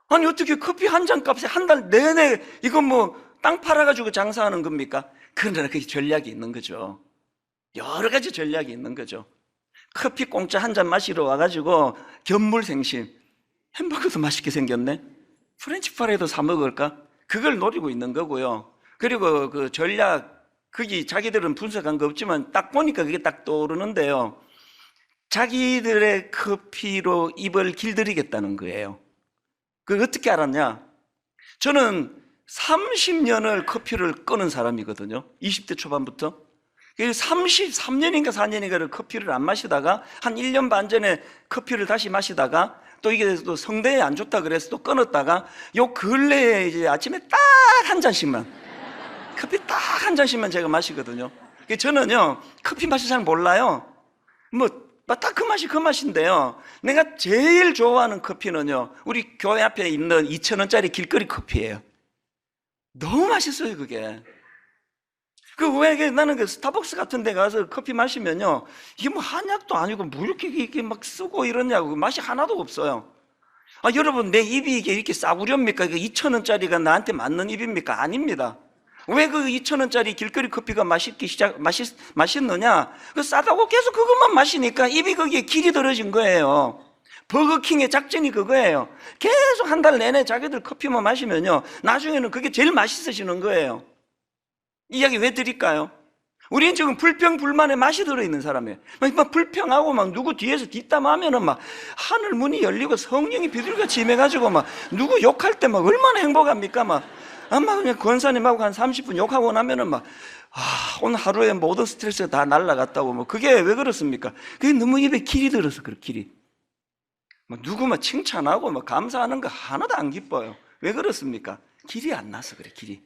아니 어떻게 커피 한 잔 값에 한 달 내내 이거 뭐 땅 팔아가지고 장사하는 겁니까? 그러나 그 전략이 있는 거죠. 여러 가지 전략이 있는 거죠. 커피 공짜 한 잔 마시러 와가지고 견물생심, 햄버거도 맛있게 생겼네, 프렌치 프라이도 사 먹을까? 그걸 노리고 있는 거고요. 그리고 그 전략, 거기 자기들은 분석한 거 없지만 딱 보니까 그게 딱 떠오르는데요, 자기들의 커피로 입을 길들이겠다는 거예요. 그걸 어떻게 알았냐? 저는 30년을 커피를 끊은 사람이거든요. 20대 초반부터. 33년인가 4년인가를 커피를 안 마시다가 한 1년 반 전에 커피를 다시 마시다가 또 이게 또 성대에 안 좋다 그래서 또 끊었다가 요 근래에 이제 아침에 딱 한 잔씩만, 커피 딱 한 잔씩만 제가 마시거든요. 저는요 커피 맛이 잘 몰라요. 딱 그 맛이 그 맛인데요, 내가 제일 좋아하는 커피는요, 우리 교회 앞에 있는 2,000원짜리 길거리 커피예요. 너무 맛있어요 그게. 왜 나는 그 스타벅스 같은 데 가서 커피 마시면요, 이게 뭐 한약도 아니고 뭐 이렇게 막 쓰고 이러냐고, 맛이 하나도 없어요. 여러분, 내 입이 이렇게 싸구려입니까? 2,000원짜리가 나한테 맞는 입입니까? 아닙니다. 왜 그 2,000원짜리 길거리 커피가 맛있느냐? 그 싸다고 계속 그것만 마시니까 입이 거기에 길이 들어진 거예요. 버거킹의 작전이 그거예요. 계속 한 달 내내 자기들 커피만 마시면요, 나중에는 그게 제일 맛있어지는 거예요. 이야기 왜 드릴까요? 우리는 지금 불평불만에 맛이 들어있는 사람이에요. 막 불평하고 막 누구 뒤에서 뒷담하면은 막 하늘 문이 열리고 성령이 비둘기같이 임해가지고 막 누구 욕할 때 막 얼마나 행복합니까? 막 아마 그냥 권사님하고 한 30분 욕하고 나면은 막 오늘 하루에 모든 스트레스가 다 날라갔다고. 뭐 그게 왜 그렇습니까? 그게 너무 입에 길이 들어서 그래. 길이 막 누구 막 칭찬하고 막 감사하는 거 하나도 안 기뻐요. 왜 그렇습니까? 길이 안 나서 그래. 길이.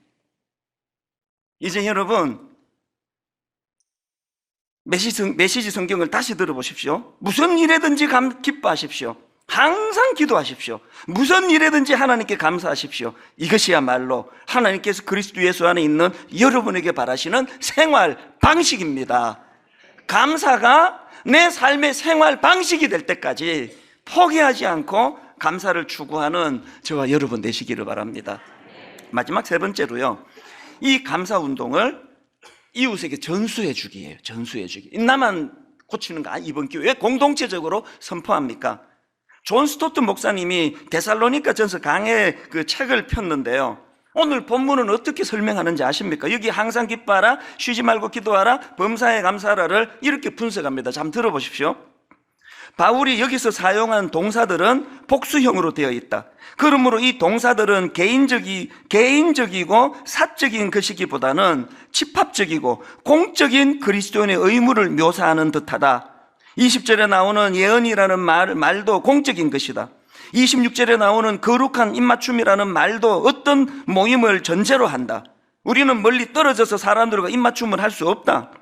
이제 여러분, 메시지 성경을 다시 들어보십시오. 무슨 일에든지 기뻐하십시오. 항상 기도하십시오. 무슨 일에든지 하나님께 감사하십시오. 이것이야말로 하나님께서 그리스도 예수 안에 있는 여러분에게 바라시는 생활 방식입니다. 감사가 내 삶의 생활 방식이 될 때까지 포기하지 않고 감사를 추구하는 저와 여러분 되시기를 바랍니다. 마지막 세 번째로요, 이 감사 운동을 이웃에게 전수해 주기예요. 전수해 주기. 나만 고치는 거 아니, 이번 기회에 공동체적으로 선포합니까? 존 스토트 목사님이 데살로니가 전서 강해 그 책을 폈는데요, 오늘 본문은 어떻게 설명하는지 아십니까? 여기 항상 기뻐하라, 쉬지 말고 기도하라, 범사에 감사하라를 이렇게 분석합니다. 잠 들어보십시오. 바울이 여기서 사용한 동사들은 복수형으로 되어 있다. 그러므로 이 동사들은 개인적이고 사적인 것이기보다는 집합적이고 공적인 그리스도인의 의무를 묘사하는 듯하다. 20절에 나오는 예언이라는 말도 공적인 것이다. 26절에 나오는 거룩한 입맞춤이라는 말도 어떤 모임을 전제로 한다. 우리는 멀리 떨어져서 사람들과 입맞춤을 할 수 없다.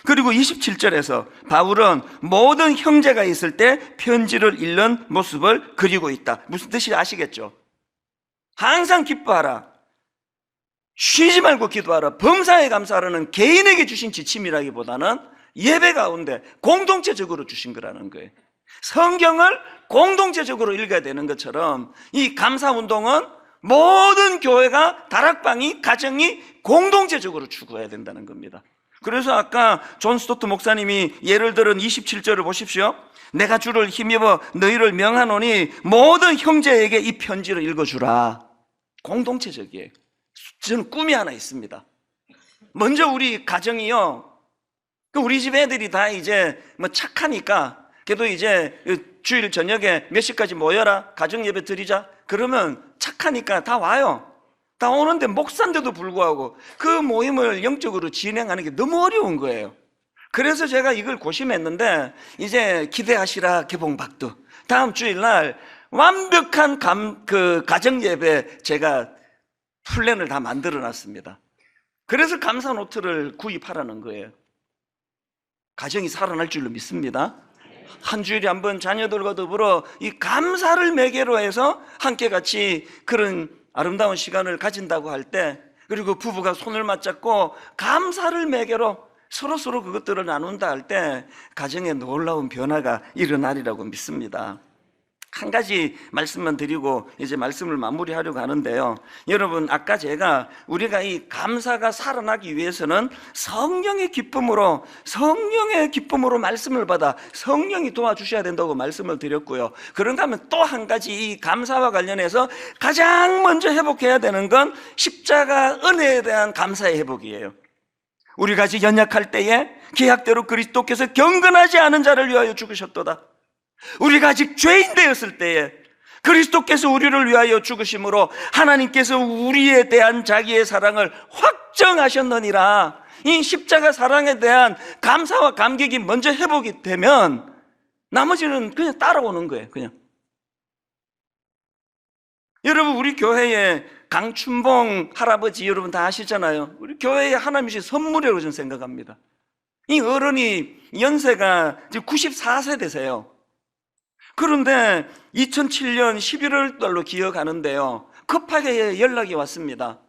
그리고 27절에서 바울은 모든 형제가 있을 때 편지를 읽는 모습을 그리고 있다. 무슨 뜻인지 아시겠죠? 항상 기뻐하라, 쉬지 말고 기도하라, 범사에 감사하라는 개인에게 주신 지침이라기보다는 예배 가운데 공동체적으로 주신 거라는 거예요. 성경을 공동체적으로 읽어야 되는 것처럼 이 감사운동은 모든 교회가, 다락방이, 가정이 공동체적으로 추구해야 된다는 겁니다. 그래서 아까 존 스토트 목사님이 예를 들은 27절을 보십시오. 내가 주를 힘입어 너희를 명하노니 모든 형제에게 이 편지를 읽어주라. 공동체적이에요. 저는 꿈이 하나 있습니다. 먼저 우리 가정이요, 우리 집 애들이 다 이제 뭐 착하니까 그래도 이제 주일 저녁에 몇 시까지 모여라, 가정 예배 드리자. 그러면 착하니까 다 와요. 다 오는데 목사인데도 불구하고 그 모임을 영적으로 진행하는 게 너무 어려운 거예요. 그래서 제가 이걸 고심했는데, 이제 기대하시라 개봉박두, 다음 주일날 완벽한 가정 예배 제가 플랜을 다 만들어 놨습니다. 그래서 감사 노트를 구입하라는 거예요. 가정이 살아날 줄로 믿습니다. 한 주일에 한 번 자녀들과 더불어 이 감사를 매개로 해서 함께 같이 그런 아름다운 시간을 가진다고 할 때, 그리고 부부가 손을 맞잡고 감사를 매개로 서로 그것들을 나눈다 할 때 가정에 놀라운 변화가 일어나리라고 믿습니다. 한 가지 말씀만 드리고 이제 말씀을 마무리하려고 하는데요, 여러분, 아까 제가 우리가 이 감사가 살아나기 위해서는 성령의 기쁨으로 말씀을 받아 성령이 도와주셔야 된다고 말씀을 드렸고요. 그런가 하면 또 한 가지 이 감사와 관련해서 가장 먼저 회복해야 되는 건 십자가 은혜에 대한 감사의 회복이에요. 우리가 아직 연약할 때에 계약대로 그리스도께서 경건하지 않은 자를 위하여 죽으셨도다. 우리가 아직 죄인 되었을 때에 그리스도께서 우리를 위하여 죽으심으로 하나님께서 우리에 대한 자기의 사랑을 확정하셨느니라. 이 십자가 사랑에 대한 감사와 감격이 먼저 회복이 되면 나머지는 그냥 따라오는 거예요. 그냥. 여러분, 우리 교회에 강춘봉 할아버지 여러분 다 아시잖아요. 우리 교회에 하나님 주신 선물이라고 저는 생각합니다. 이 어른이 연세가 이제 94세 되세요. 그런데 2007년 11월 달로 기억하는데요, 급하게 연락이 왔습니다.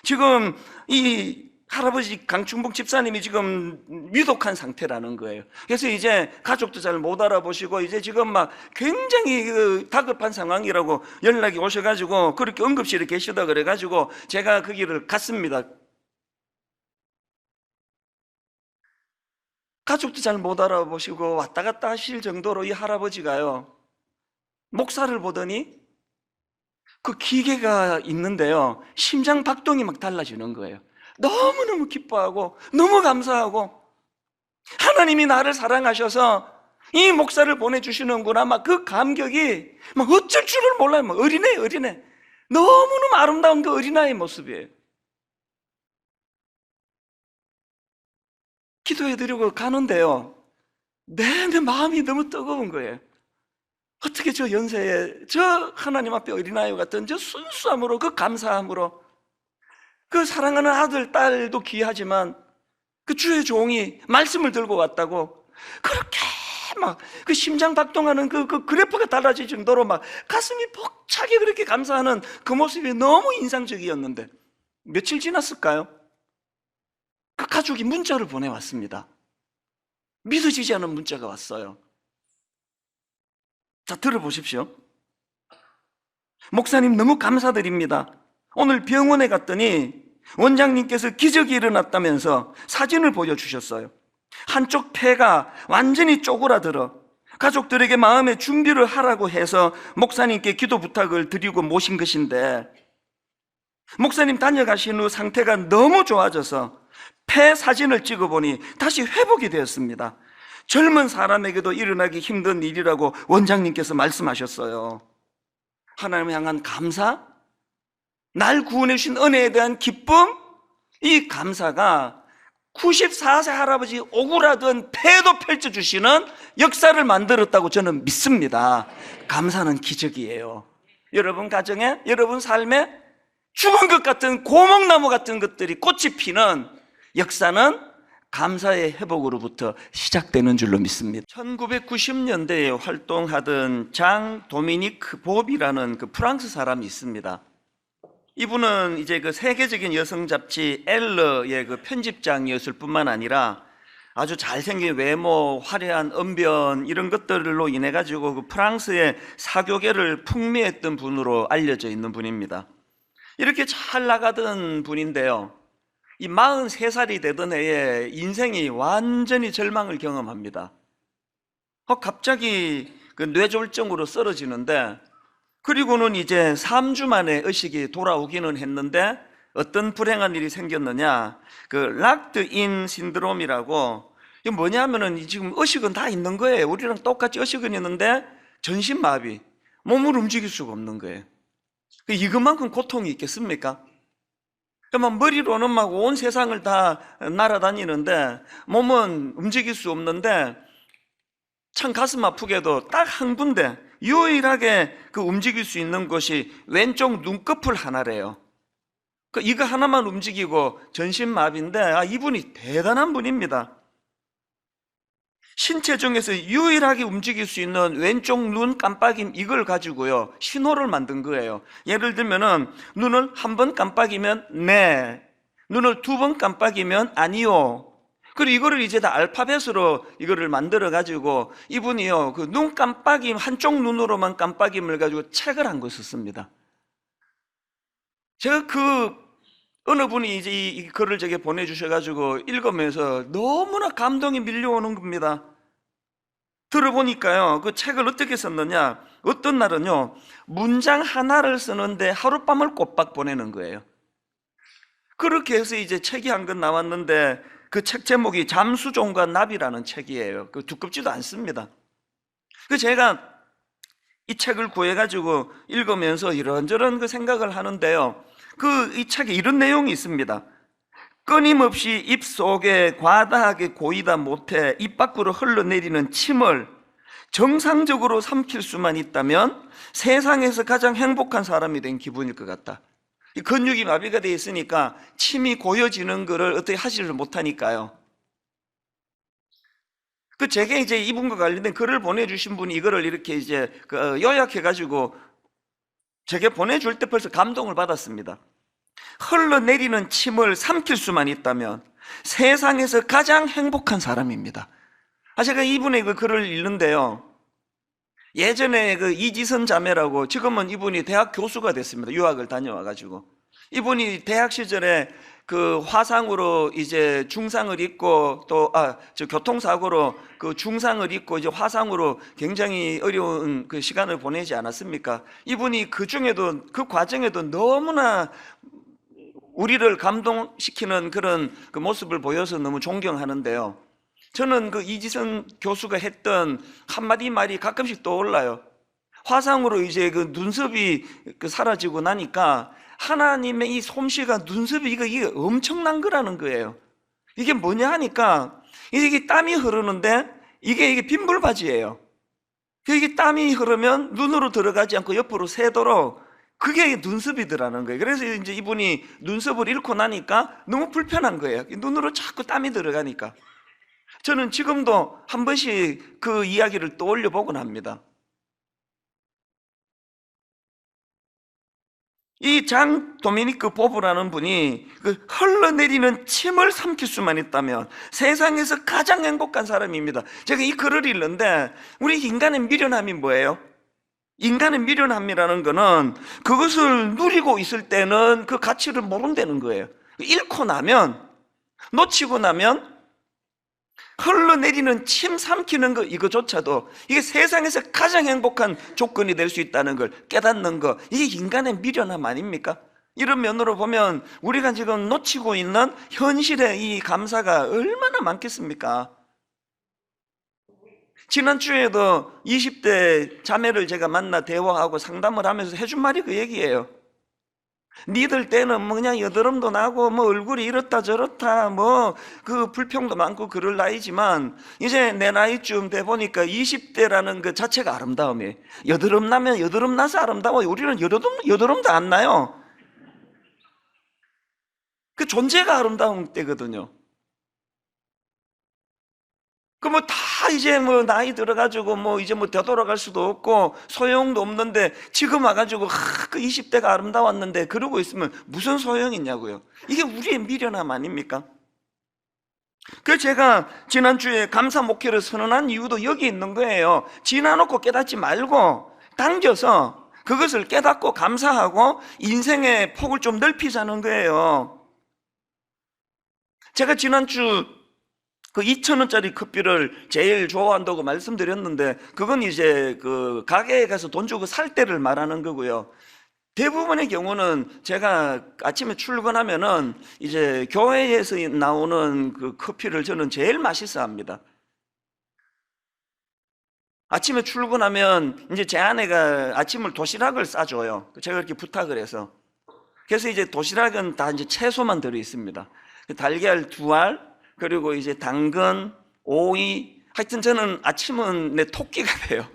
지금 이 할아버지 강충복 집사님이 지금 위독한 상태라는 거예요. 그래서 이제 가족도 잘 못 알아보시고 이제 지금 막 굉장히 다급한 상황이라고 연락이 오셔가지고 그렇게 응급실에 계시다 그래가지고 제가 거기를 갔습니다. 가족도 잘 못 알아보시고 왔다 갔다 하실 정도로 이 할아버지가요, 목사를 보더니 그 기계가 있는데요, 심장 박동이 막 달라지는 거예요. 너무너무 기뻐하고 너무 감사하고 하나님이 나를 사랑하셔서 이 목사를 보내주시는구나, 막 그 감격이 막 어쩔 줄을 몰라요. 막 어린애 너무너무 아름다운 그 어린아이의 모습이에요. 기도해드리고 가는데요, 내 마음이 너무 뜨거운 거예요. 어떻게 저 연세에 저 하나님 앞에 어린아이 같은 저 순수함으로, 그 감사함으로, 그 사랑하는 아들, 딸도 귀하지만 그 주의 종이 말씀을 들고 왔다고 그렇게 막 그 심장 박동하는 그 그래프가 달라질 정도로 막 가슴이 벅차게 그렇게 감사하는 그 모습이 너무 인상적이었는데, 며칠 지났을까요? 그 가족이 문자를 보내왔습니다. 믿어지지 않은 문자가 왔어요. 자, 들어보십시오. 목사님 너무 감사드립니다. 오늘 병원에 갔더니 원장님께서 기적이 일어났다면서 사진을 보여주셨어요. 한쪽 폐가 완전히 쪼그라들어 가족들에게 마음의 준비를 하라고 해서 목사님께 기도 부탁을 드리고 모신 것인데, 목사님 다녀가신 후 상태가 너무 좋아져서 폐 사진을 찍어보니 다시 회복이 되었습니다. 젊은 사람에게도 일어나기 힘든 일이라고 원장님께서 말씀하셨어요. 하나님 향한 감사, 날 구원해 주신 은혜에 대한 기쁨, 이 감사가 94세 할아버지 오그라든 폐도 펼쳐주시는 역사를 만들었다고 저는 믿습니다. 감사는 기적이에요. 여러분 가정에, 여러분 삶에 죽은 것 같은 고목나무 같은 것들이 꽃이 피는 역사는 감사의 회복으로부터 시작되는 줄로 믿습니다. 1990년대에 활동하던 장 도미니크 봅이라는 그 프랑스 사람이 있습니다. 이분은 이제 그 세계적인 여성 잡지 엘러의 그 편집장이었을 뿐만 아니라 아주 잘생긴 외모, 화려한 언변, 이런 것들로 인해 가지고 그 프랑스의 사교계를 풍미했던 분으로 알려져 있는 분입니다. 이렇게 잘 나가던 분인데요, 이 43살이 되던 해에 인생이 완전히 절망을 경험합니다. 갑자기 그 뇌졸중으로 쓰러지는데, 그리고는 이제 3주 만에 의식이 돌아오기는 했는데 어떤 불행한 일이 생겼느냐, 그 락드인 신드롬이라고, 이게 뭐냐면은 지금 의식은 다 있는 거예요. 우리랑 똑같이 의식은 있는데 전신마비, 몸을 움직일 수가 없는 거예요. 이것만큼 고통이 있겠습니까? 막 머리로는 막 온 세상을 다 날아다니는데 몸은 움직일 수 없는데, 참 가슴 아프게도 딱 한 군데 유일하게 그 움직일 수 있는 곳이 왼쪽 눈꺼풀 하나래요. 이거 하나만 움직이고 전신마비인데, 이분이 대단한 분입니다. 신체 중에서 유일하게 움직일 수 있는 왼쪽 눈 깜빡임, 이걸 가지고요 신호를 만든 거예요. 예를 들면은 눈을 한 번 깜빡이면 네, 눈을 2번 깜빡이면 아니요. 그리고 이거를 이제 다 알파벳으로 이거를 만들어 가지고 이분이요 그 눈 깜빡임, 한쪽 눈으로만 깜빡임을 가지고 책을 한 거 썼습니다. 제가 그 어느 분이 이제 이 글을 제게 보내주셔가지고 읽으면서 너무나 감동이 밀려오는 겁니다. 들어보니까요, 그 책을 어떻게 썼느냐, 어떤 날은요 문장 하나를 쓰는데 하룻밤을 꼬박 보내는 거예요. 그렇게 해서 이제 책이 한 권 나왔는데, 그 책 제목이 잠수종과 나비라는 책이에요. 그 두껍지도 않습니다. 그 제가 이 책을 구해가지고 읽으면서 이런저런 그 생각을 하는데요, 이 책에 이런 내용이 있습니다. 끊임없이 입 속에 과다하게 고이다 못해 입 밖으로 흘러내리는 침을 정상적으로 삼킬 수만 있다면 세상에서 가장 행복한 사람이 된 기분일 것 같다. 이 근육이 마비가 되어 있으니까 침이 고여지는 거를 어떻게 하지를 못하니까요. 제게 이제 이분과 관련된 글을 보내주신 분이 이거를 이렇게 이제 요약해가지고 제게 보내줄 때 벌써 감동을 받았습니다. 흘러내리는 침을 삼킬 수만 있다면 세상에서 가장 행복한 사람입니다. 제가 이분의 그 글을 읽는데요, 예전에 그 이지선 자매라고, 지금은 이분이 대학 교수가 됐습니다. 유학을 다녀와가지고. 이분이 대학 시절에 그 화상으로 이제 중상을 입고 또 교통사고로 그 중상을 입고 이제 화상으로 굉장히 어려운 그 시간을 보내지 않았습니까? 이분이 그 중에도 그 과정에도 너무나 우리를 감동시키는 그런 그 모습을 보여서 너무 존경하는데요. 저는 그 이지선 교수가 했던 한마디 말이 가끔씩 떠올라요. 화상으로 이제 그 눈썹이 그 사라지고 나니까 하나님의 이 솜씨가 눈썹이 이게 엄청난 거라는 거예요. 이게 뭐냐 하니까 이게 땀이 흐르는데 이게 빈불바지예요. 이게 땀이 흐르면 눈으로 들어가지 않고 옆으로 새도록 그게 눈썹이더라는 거예요. 그래서 이제 이분이 눈썹을 잃고 나니까 너무 불편한 거예요. 눈으로 자꾸 땀이 들어가니까. 저는 지금도 한 번씩 그 이야기를 떠올려 보곤 합니다. 이 장 도미니크 보브라는 분이 그 흘러내리는 침을 삼킬 수만 있다면 세상에서 가장 행복한 사람입니다. 제가 이 글을 읽는데 우리 인간의 미련함이 뭐예요? 인간의 미련함이라는 거는 그것을 누리고 있을 때는 그 가치를 모른다는 거예요. 잃고 나면, 놓치고 나면 흘러내리는 침 삼키는 거 이거조차도 이게 세상에서 가장 행복한 조건이 될 수 있다는 걸 깨닫는 거, 이게 인간의 미련함 아닙니까? 이런 면으로 보면 우리가 지금 놓치고 있는 현실의 이 감사가 얼마나 많겠습니까? 지난주에도 20대 자매를 제가 만나 대화하고 상담을 하면서 해준 말이 그 얘기예요. 니들 때는 뭐 그냥 여드름도 나고 뭐 얼굴이 이렇다 저렇다 뭐 그 불평도 많고 그럴 나이지만 이제 내 나이쯤 돼 보니까 20대라는 그 자체가 아름다움이에요. 여드름 나면 여드름 나서 아름다워요. 우리는 여드름도 안 나요. 그 존재가 아름다운 때거든요. 그 뭐 다 이제 뭐 나이 들어가지고 뭐 이제 뭐 되돌아갈 수도 없고 소용도 없는데 지금 와가지고 그 20대가 아름다웠는데 그러고 있으면 무슨 소용이 있냐고요. 이게 우리의 미련함 아닙니까? 그래서 제가 지난주에 감사 목회를 선언한 이유도 여기 있는 거예요. 지나놓고 깨닫지 말고 당겨서 그것을 깨닫고 감사하고 인생의 폭을 좀 넓히자는 거예요. 제가 지난주 그 2,000원짜리 커피를 제일 좋아한다고 말씀드렸는데 그건 이제 그 가게에 가서 돈 주고 살 때를 말하는 거고요. 대부분의 경우는 제가 아침에 출근하면은 이제 교회에서 나오는 그 커피를 저는 제일 맛있어 합니다. 아침에 출근하면 이제 제 아내가 아침을 도시락을 싸줘요. 제가 이렇게 부탁을 해서. 그래서 이제 도시락은 다 이제 채소만 들어 있습니다. 달걀 2알, 그리고 이제 당근, 오이, 하여튼 저는 아침은 내 토끼가 돼요.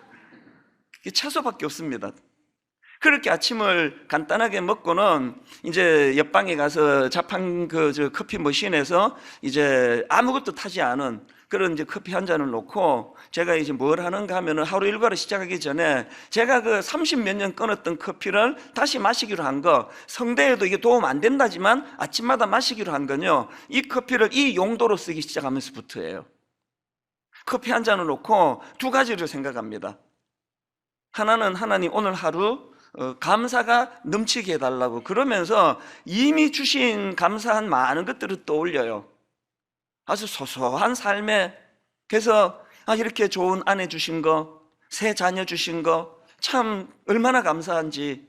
채소밖에 없습니다. 그렇게 아침을 간단하게 먹고는 이제 옆방에 가서 자판 저 커피 머신에서 이제 아무것도 타지 않은 그런 이제 커피 한 잔을 놓고 제가 이제 뭘 하는가 하면은 하루 일과를 시작하기 전에 제가 그 30몇 년 끊었던 커피를 다시 마시기로 한 거, 성대에도 이게 도움 안 된다지만 아침마다 마시기로 한 건요, 이 커피를 이 용도로 쓰기 시작하면서부터예요. 커피 한 잔을 놓고 2가지를 생각합니다. 하나는 하나님 오늘 하루 감사가 넘치게 해달라고, 그러면서 이미 주신 감사한 많은 것들을 떠올려요. 아주 소소한 삶에, 그래서 이렇게 좋은 아내 주신 거, 새 자녀 주신 거 참 얼마나 감사한지,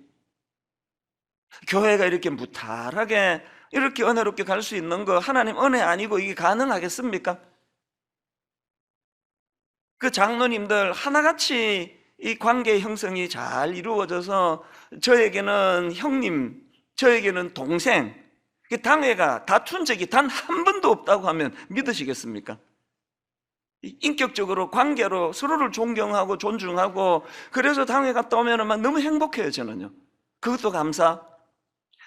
교회가 이렇게 무탈하게 이렇게 은혜롭게 갈 수 있는 거 하나님 은혜 아니고 이게 가능하겠습니까? 그 장로님들 하나같이 이 관계 형성이 잘 이루어져서 저에게는 형님, 저에게는 동생, 당회가 다툰 적이 단 한 번도 없다고 하면 믿으시겠습니까? 인격적으로 관계로 서로를 존경하고 존중하고, 그래서 당회 갔다 오면 막 너무 행복해요. 저는요. 그것도 감사.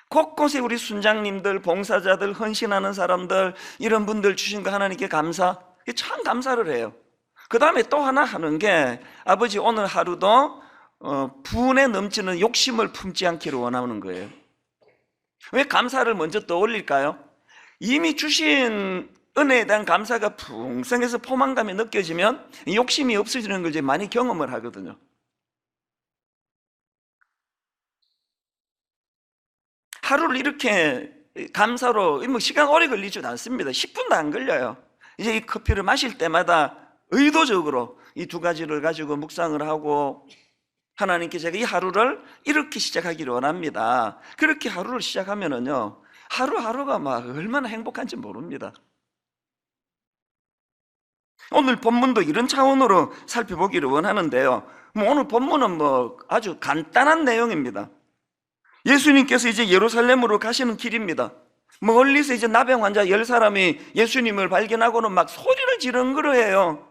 곳곳에 우리 순장님들, 봉사자들, 헌신하는 사람들, 이런 분들 주신 거 하나님께 감사. 참 감사를 해요. 그 다음에 또 하나 하는 게, 아버지 오늘 하루도 분에 넘치는 욕심을 품지 않기를 원하는 거예요. 왜 감사를 먼저 떠올릴까요? 이미 주신 은혜에 대한 감사가 풍성해서 포만감이 느껴지면 욕심이 없어지는 걸 이제 많이 경험을 하거든요. 하루를 이렇게 감사로 뭐 시간 오래 걸리지도 않습니다. 10분도 안 걸려요. 이제 이 커피를 마실 때마다 의도적으로 이 두 가지를 가지고 묵상을 하고, 하나님께 제가 이 하루를 이렇게 시작하기를 원합니다. 그렇게 하루를 시작하면은요, 하루하루가 막 얼마나 행복한지 모릅니다. 오늘 본문도 이런 차원으로 살펴보기를 원하는데요. 오늘 본문은 아주 간단한 내용입니다. 예수님께서 이제 예루살렘으로 가시는 길입니다. 멀리서 이제 나병 환자 10사람이 예수님을 발견하고는 막 소리를 지르는거예요.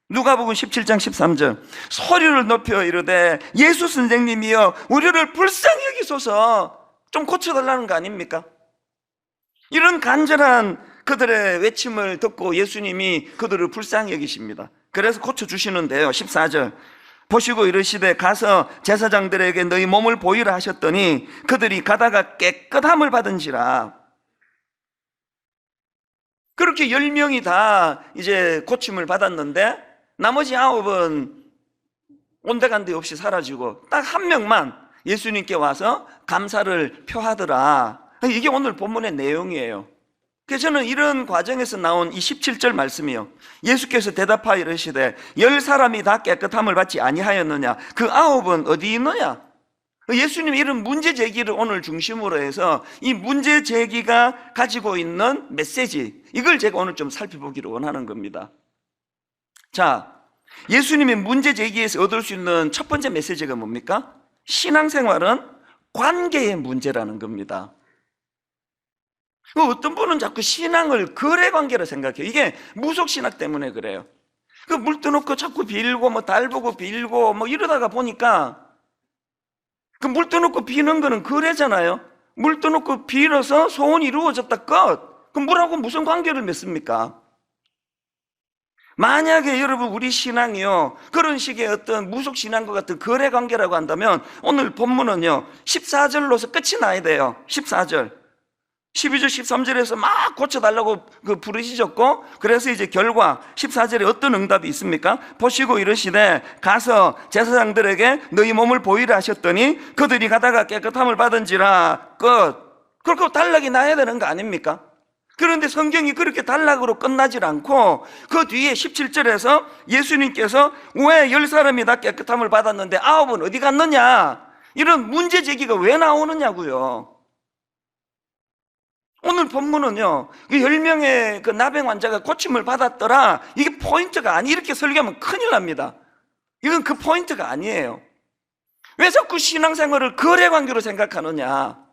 누가복음 17장 13절, 소리를 높여 이르되 예수 선생님이여 우리를 불쌍히 여기소서. 좀 고쳐달라는 거 아닙니까? 이런 간절한 그들의 외침을 듣고 예수님이 그들을 불쌍히 여기십니다. 그래서 고쳐주시는데요. 14절, 보시고 이르시되 가서 제사장들에게 너희 몸을 보이라 하셨더니 그들이 가다가 깨끗함을 받은지라. 그렇게 10명이 다 이제 고침을 받았는데 나머지 9은 온데간데 없이 사라지고 딱 한 명만 예수님께 와서 감사를 표하더라. 이게 오늘 본문의 내용이에요. 그래서 저는 이런 과정에서 나온 이 17절 말씀이요, 예수께서 대답하여 이르시되 10사람이 다 깨끗함을 받지 아니하였느냐? 그 9은 어디 있느냐? 예수님이 이런 문제 제기를 오늘 중심으로 해서 이 문제 제기가 가지고 있는 메시지, 이걸 제가 오늘 좀 살펴보기를 원하는 겁니다. 자, 예수님의 문제 제기에서 얻을 수 있는 첫 번째 메시지가 뭡니까? 신앙생활은 관계의 문제라는 겁니다. 어떤 분은 자꾸 신앙을 거래관계로 생각해요. 이게 무속신학 때문에 그래요. 물 떠놓고 자꾸 빌고 달 보고 빌고 이러다가 보니까 물 떠놓고 비는 거는 거래잖아요. 물 떠놓고 빌어서 소원이 이루어졌다 끝. 그럼 물하고 무슨 관계를 맺습니까? 만약에 여러분 우리 신앙이요 그런 식의 어떤 무속신앙과 같은 거래관계라고 한다면 오늘 본문은요 14절로서 끝이 나야 돼요. 14절 12절 13절에서 막 고쳐달라고 부르짖었고, 그래서 이제 결과 14절에 어떤 응답이 있습니까? 보시고 이르시되 가서 제사장들에게 너희 몸을 보이라 하셨더니 그들이 가다가 깨끗함을 받은지라. 끝. 그렇고 단락이 나야 되는 거 아닙니까? 그런데 성경이 그렇게 단락으로 끝나질 않고 그 뒤에 17절에서 예수님께서 왜 10사람이 다 깨끗함을 받았는데 9은 어디 갔느냐, 이런 문제 제기가 왜 나오느냐고요. 오늘 본문은요, 그 10명의 그 나병 환자가 고침을 받았더라, 이게 포인트가 아니. 이렇게 설교하면 큰일 납니다. 이건 그 포인트가 아니에요. 왜 자꾸 신앙생활을 거래관계로 생각하느냐?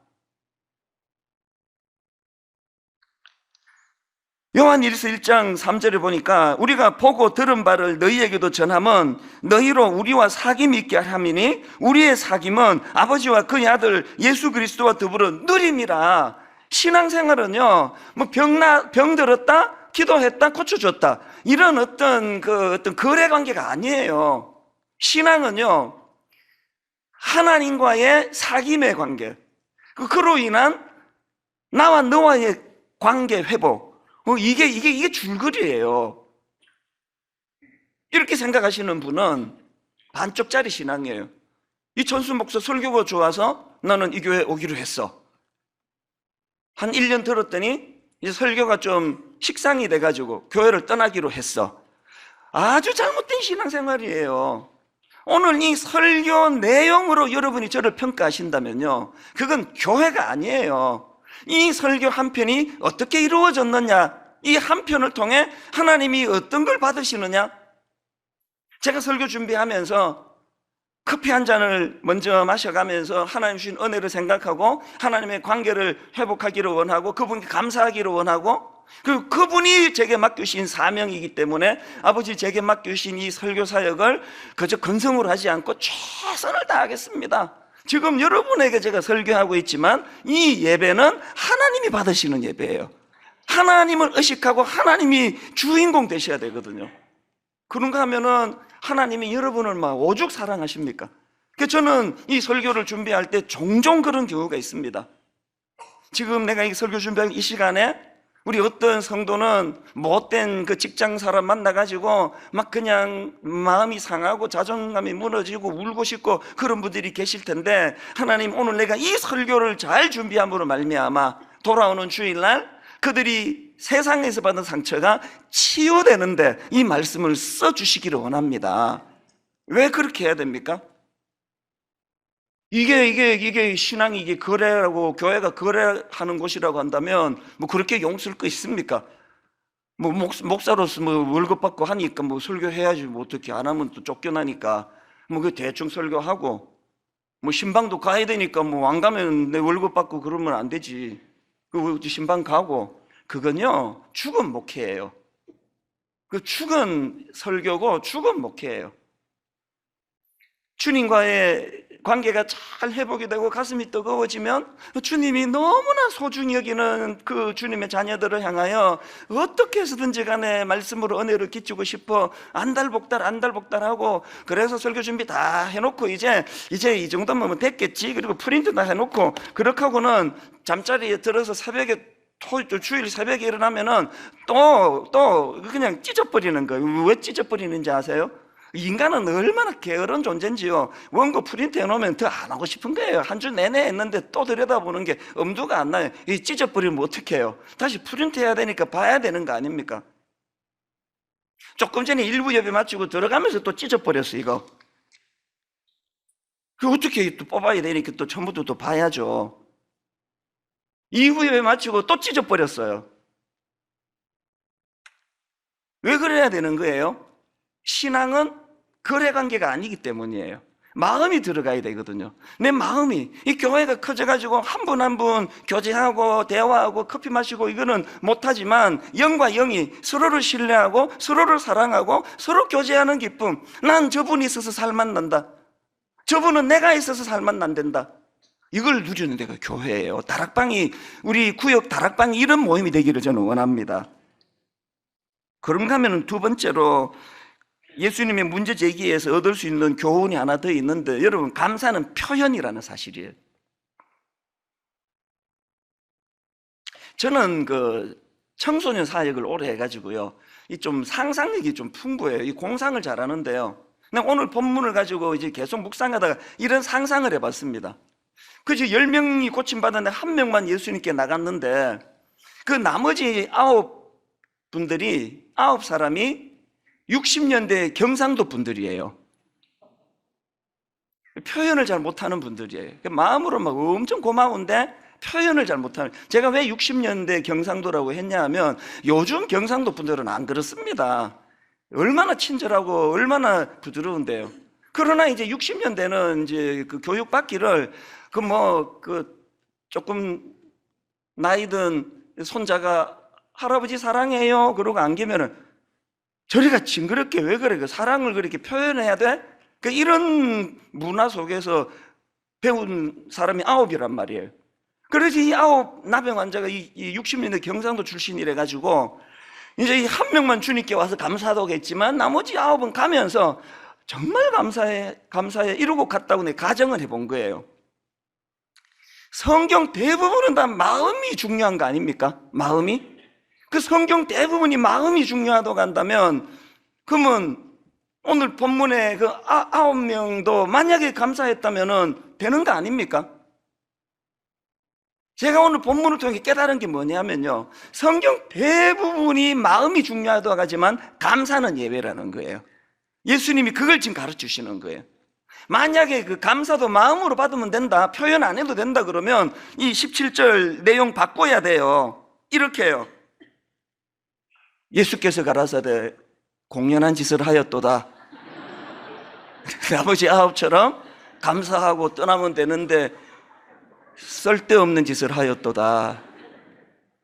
요한일서 1장 3절에 보니까 우리가 보고 들은 바를 너희에게도 전함은 너희로 우리와 사귐이 있게 함이니 우리의 사귐은 아버지와 그의 아들 예수 그리스도와 더불어 누림이라. 신앙생활은요, 병 들었다, 기도했다, 고쳐줬다, 이런 어떤 거래 관계가 아니에요. 신앙은요, 하나님과의 사귐의 관계, 그로 인한 나와 너와의 관계 회복, 이게 줄거리예요. 이렇게 생각하시는 분은 반쪽짜리 신앙이에요. 이 천수 목사 설교가 좋아서 나는 이 교회 오기로 했어. 한 1년 들었더니 이제 설교가 좀 식상이 돼가지고 교회를 떠나기로 했어. 아주 잘못된 신앙생활이에요. 오늘 이 설교 내용으로 여러분이 저를 평가하신다면요, 그건 교회가 아니에요. 이 설교 한 편이 어떻게 이루어졌느냐, 이 한 편을 통해 하나님이 어떤 걸 받으시느냐. 제가 설교 준비하면서 커피 한 잔을 먼저 마셔가면서 하나님 주신 은혜를 생각하고 하나님의 관계를 회복하기를 원하고 그분께 감사하기를 원하고, 그리고 그분이 제게 맡기신 사명이기 때문에 아버지 제게 맡기신 이 설교 사역을 그저 건성으로 하지 않고 최선을 다하겠습니다. 지금 여러분에게 제가 설교하고 있지만 이 예배는 하나님이 받으시는 예배예요. 하나님을 의식하고 하나님이 주인공 되셔야 되거든요. 그런가 하면은 하나님이 여러분을 막 오죽 사랑하십니까? 그래서 저는 이 설교를 준비할 때 종종 그런 경우가 있습니다. 지금 내가 이 설교 준비할 이 시간에 우리 어떤 성도는 못된 그 직장 사람 만나가지고 막 그냥 마음이 상하고 자존감이 무너지고 울고 싶고 그런 분들이 계실 텐데, 하나님 오늘 내가 이 설교를 잘 준비함으로 말미암아 돌아오는 주일날 그들이 세상에서 받은 상처가 치유되는데 이 말씀을 써주시기를 원합니다. 왜 그렇게 해야 됩니까? 이게 신앙이 이게 거래라고, 교회가 거래하는 곳이라고 한다면 뭐 그렇게 용서할 거 있습니까? 뭐 목사로서 뭐 월급 받고 하니까 뭐 설교해야지, 뭐 어떻게 안 하면 또 쫓겨나니까 뭐 그 대충 설교하고, 뭐 신방도 가야 되니까 뭐 안 가면 내 월급 받고 그러면 안 되지. 그 신방 가고, 그건요 죽은 목회예요. 그 죽은 설교고 죽은 목회예요. 주님과의 관계가 잘 회복이 되고 가슴이 뜨거워지면 주님이 너무나 소중히 여기는 그 주님의 자녀들을 향하여 어떻게 해서든지 간에 말씀으로 은혜를 끼치고 싶어 안달복달하고, 그래서 설교 준비 다 해놓고 이제 이 정도면 됐겠지, 그리고 프린트 다 해놓고, 그렇게 하고는 잠자리에 들어서 새벽에 주일 새벽에 일어나면은 또 그냥 찢어버리는 거예요. 왜 찢어버리는지 아세요? 인간은 얼마나 게으른 존재인지요. 원고 프린트 해놓으면 더 안 하고 싶은 거예요. 한 주 내내 했는데 또 들여다보는 게 엄두가 안 나요. 이 찢어버리면 어떡해요? 다시 프린트 해야 되니까 봐야 되는 거 아닙니까? 조금 전에 일부 예배 마치고 들어가면서 또 찢어버렸어 이거. 그 어떻게 또 뽑아야 되니까 또 처음부터 또 봐야죠. 2부 예배 마치고 또 찢어버렸어요. 왜 그래야 되는 거예요? 신앙은 거래관계가 아니기 때문이에요. 마음이 들어가야 되거든요. 내 마음이, 이 교회가 커져가지고 한 분 한 분 교제하고 대화하고 커피 마시고 이거는 못하지만, 영과 영이 서로를 신뢰하고 서로를 사랑하고 서로 교제하는 기쁨, 난 저분이 있어서 살맛 난다, 저분은 내가 있어서 살맛 난단다, 이걸 누리는 데가 교회예요. 다락방이, 우리 구역 다락방이 이런 모임이 되기를 저는 원합니다. 그런가 하면 두 번째로 예수님의 문제 제기에서 얻을 수 있는 교훈이 하나 더 있는데, 여러분, 감사는 표현이라는 사실이에요. 저는 그 청소년 사역을 오래 해가지고요, 이 좀 상상력이 좀 풍부해요. 이 공상을 잘하는데요, 오늘 본문을 가지고 이제 계속 묵상하다가 이런 상상을 해봤습니다. 그저 10명이 고침받았는데 한 명만 예수님께 나갔는데, 그 나머지 9사람이 60년대 경상도 분들이에요. 표현을 잘 못하는 분들이에요. 마음으로 막 엄청 고마운데 표현을 잘 못하는. 제가 왜 60년대 경상도라고 했냐 하면, 요즘 경상도 분들은 안 그렇습니다. 얼마나 친절하고 얼마나 부드러운데요. 그러나 이제 60년대는 이제 그 교육 받기를 조금 나이 든 손자가 할아버지 사랑해요 그러고 안기면은 저리가 징그럽게 왜 그래? 그 사랑을 그렇게 표현해야 돼? 이런 문화 속에서 배운 사람이 9이란 말이에요. 그래서 이 9 나병 환자가 이 60년대 경상도 출신이래 가지고 이제 이 한 명만 주님께 와서 감사도 했지만 나머지 9은 가면서 정말 감사해 이러고 갔다고 내 가정을 해본 거예요. 성경 대부분은 다 마음이 중요한 거 아닙니까? 마음이? 그 성경 대부분이 마음이 중요하다고 한다면, 그러면 오늘 본문에 그 9명도 만약에 감사했다면 되는 거 아닙니까? 제가 오늘 본문을 통해 깨달은 게 뭐냐면요, 성경 대부분이 마음이 중요하다고 하지만 감사는 예외라는 거예요. 예수님이 그걸 지금 가르쳐 주시는 거예요. 만약에 그 감사도 마음으로 받으면 된다, 표현 안 해도 된다 그러면 이 17절 내용 바꿔야 돼요. 이렇게 해요. 예수께서 가라사대 공연한 짓을 하였도다. 나머지 9처럼 감사하고 떠나면 되는데 쓸데없는 짓을 하였도다.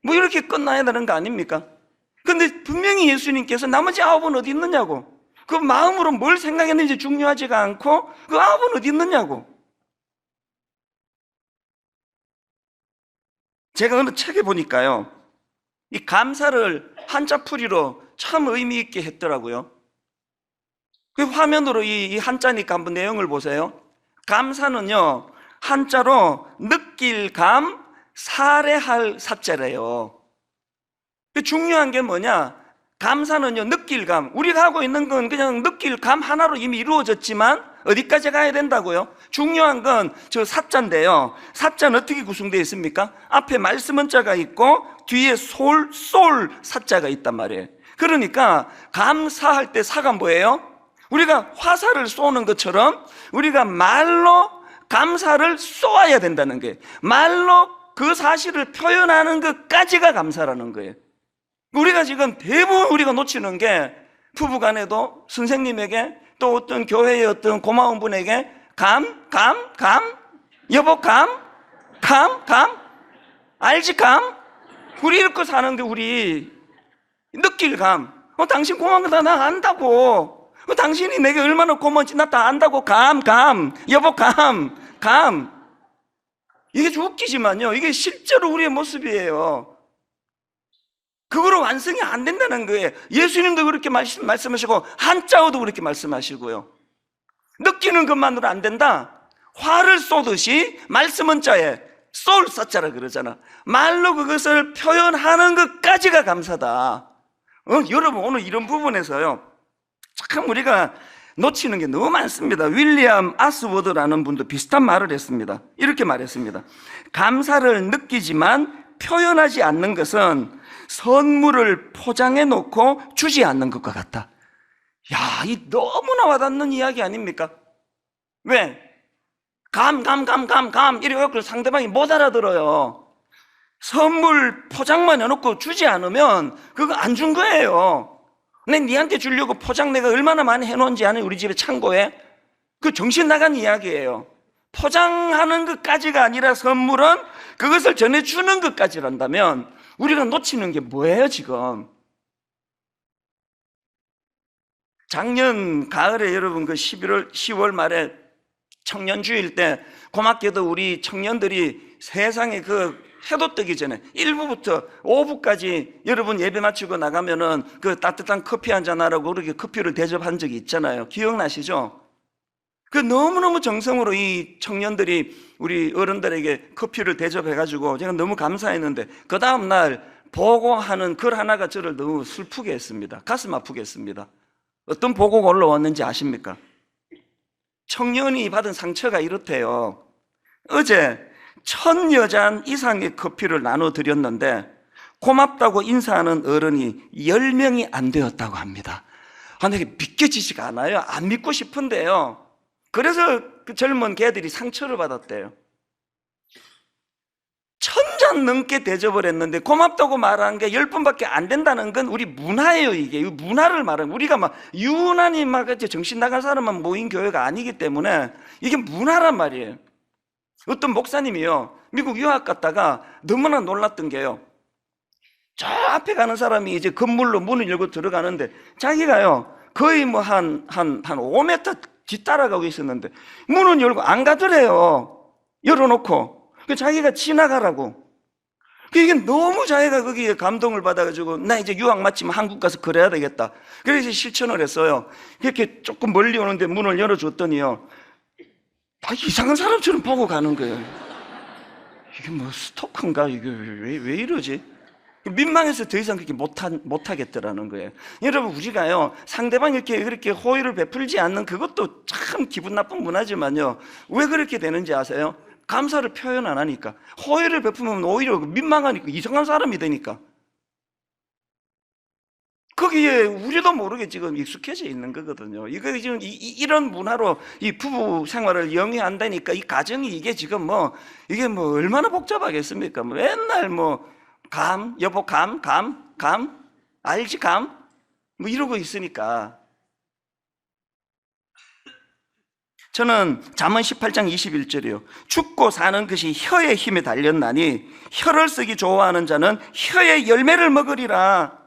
뭐 이렇게 끝나야 되는 거 아닙니까? 근데 분명히 예수님께서 나머지 9은 어디 있느냐고, 그 마음으로 뭘 생각했는지 중요하지가 않고 그 9은 어디 있느냐고. 제가 어느 책에 보니까요, 이 감사를 한자풀이로 참 의미 있게 했더라고요. 그 화면으로 이 한자니까 한번 내용을 보세요. 감사는요, 한자로 느낄 감, 살해할 사자래요. 중요한 게 뭐냐? 감사는요, 느낄 감. 우리가 하고 있는 건 그냥 느낄 감 하나로 이미 이루어졌지만 어디까지 가야 된다고요? 중요한 건 저 사자인데요. 사자는 어떻게 구성되어 있습니까? 앞에 말씀 한자가 있고 뒤에 쏠 사자가 있단 말이에요. 그러니까 감사할 때 사가 뭐예요? 우리가 화살을 쏘는 것처럼 우리가 말로 감사를 쏘아야 된다는 거예요. 말로 그 사실을 표현하는 것까지가 감사라는 거예요. 우리가 지금 대부분 우리가 놓치는 게 부부간에도 선생님에게 또 어떤 교회의 어떤 고마운 분에게 여보 알지 우리 이렇게 사는 게 우리 느낄 당신 고마운 거 나 안다고. 당신이 내게 얼마나 고마운지 나 다 안다고. 여보 이게 좀 웃기지만요, 이게 실제로 우리의 모습이에요. 그거로 완성이 안 된다는 거예요. 예수님도 그렇게 말씀하시고 한자어도 그렇게 말씀하시고요. 느끼는 것만으로 안 된다. 화를 쏘듯이 말씀 한자에 쏠 사자라 그러잖아. 말로 그것을 표현하는 것까지가 감사다. 여러분, 오늘 이런 부분에서요, 참 우리가 놓치는 게 너무 많습니다. 윌리엄 아스워드라는 분도 비슷한 말을 했습니다. 이렇게 말했습니다. 감사를 느끼지만 표현하지 않는 것은 선물을 포장해 놓고 주지 않는 것과 같다. 야, 이 너무나 와닿는 이야기 아닙니까? 왜? 이래갖고 상대방이 못 알아들어요. 선물 포장만 해놓고 주지 않으면 그거 안 준 거예요. 니한테 주려고 포장 내가 얼마나 많이 해놓은지 아니? 우리 집에 창고에. 그 정신 나간 이야기예요. 포장하는 것까지가 아니라 선물은 그것을 전해주는 것까지란다면 우리가 놓치는 게 뭐예요 지금? 작년 가을에 여러분 그 10월 말에 청년주일 때 고맙게도 우리 청년들이 세상에 그 해도 뜨기 전에 1부부터 5부까지 여러분 예배 마치고 나가면은 그 따뜻한 커피 한잔 하라고 그렇게 커피를 대접한 적이 있잖아요. 기억나시죠? 그 너무너무 정성으로 이 청년들이 우리 어른들에게 커피를 대접해가지고 제가 너무 감사했는데 그 다음날 보고하는 글 하나가 저를 너무 슬프게 했습니다. 가슴 아프게 했습니다. 어떤 보고가 올라왔는지 아십니까? 청년이 받은 상처가 이렇대요. 어제 1000여잔 이상의 커피를 나눠드렸는데 고맙다고 인사하는 어른이 10명이 안 되었다고 합니다. 내가 믿겨지지가 않아요. 안 믿고 싶은데요. 그래서 그 젊은 개들이 상처를 받았대요. 1000잔 넘게 대접을 했는데 고맙다고 말한 게 10분밖에 안 된다는 건 우리 문화예요. 이게 문화를 말하는, 우리가 막 유난히 막 정신 나간 사람만 모인 교회가 아니기 때문에 이게 문화란 말이에요. 어떤 목사님이요, 미국 유학 갔다가 너무나 놀랐던 게요, 저 앞에 가는 사람이 이제 건물로 문을 열고 들어가는데 자기가요 거의 뭐 한 5m 뒤따라가고 있었는데 문은 열고 안 가더래요. 열어놓고 자기가 지나가라고. 이게 너무 자기가 거기에 감동을 받아가지고 나 이제 유학 마치면 한국 가서 그래야 되겠다. 그래서 실천을 했어요. 이렇게 조금 멀리 오는데 문을 열어줬더니요, 이상한 사람처럼 보고 가는 거예요. 이게 뭐 스토커인가? 이게 왜 이러지? 민망해서 더 이상 그렇게 못하겠더라는 거예요. 여러분, 우리가요 상대방이 이렇게 그렇게 호의를 베풀지 않는 그것도 참 기분 나쁜 문화지만요, 왜 그렇게 되는지 아세요? 감사를 표현 안 하니까. 호의를 베푸면 오히려 민망하니까 이상한 사람이 되니까. 거기에 우리도 모르게 지금 익숙해져 있는 거거든요. 이거 지금 이런 문화로 이 부부 생활을 영위한다니까 이 가정이 이게 지금 이게 얼마나 복잡하겠습니까? 맨날 여보 알지 이러고 있으니까. 저는 잠언 18장 21절이요. 죽고 사는 것이 혀의 힘에 달렸나니 혀를 쓰기 좋아하는 자는 혀의 열매를 먹으리라.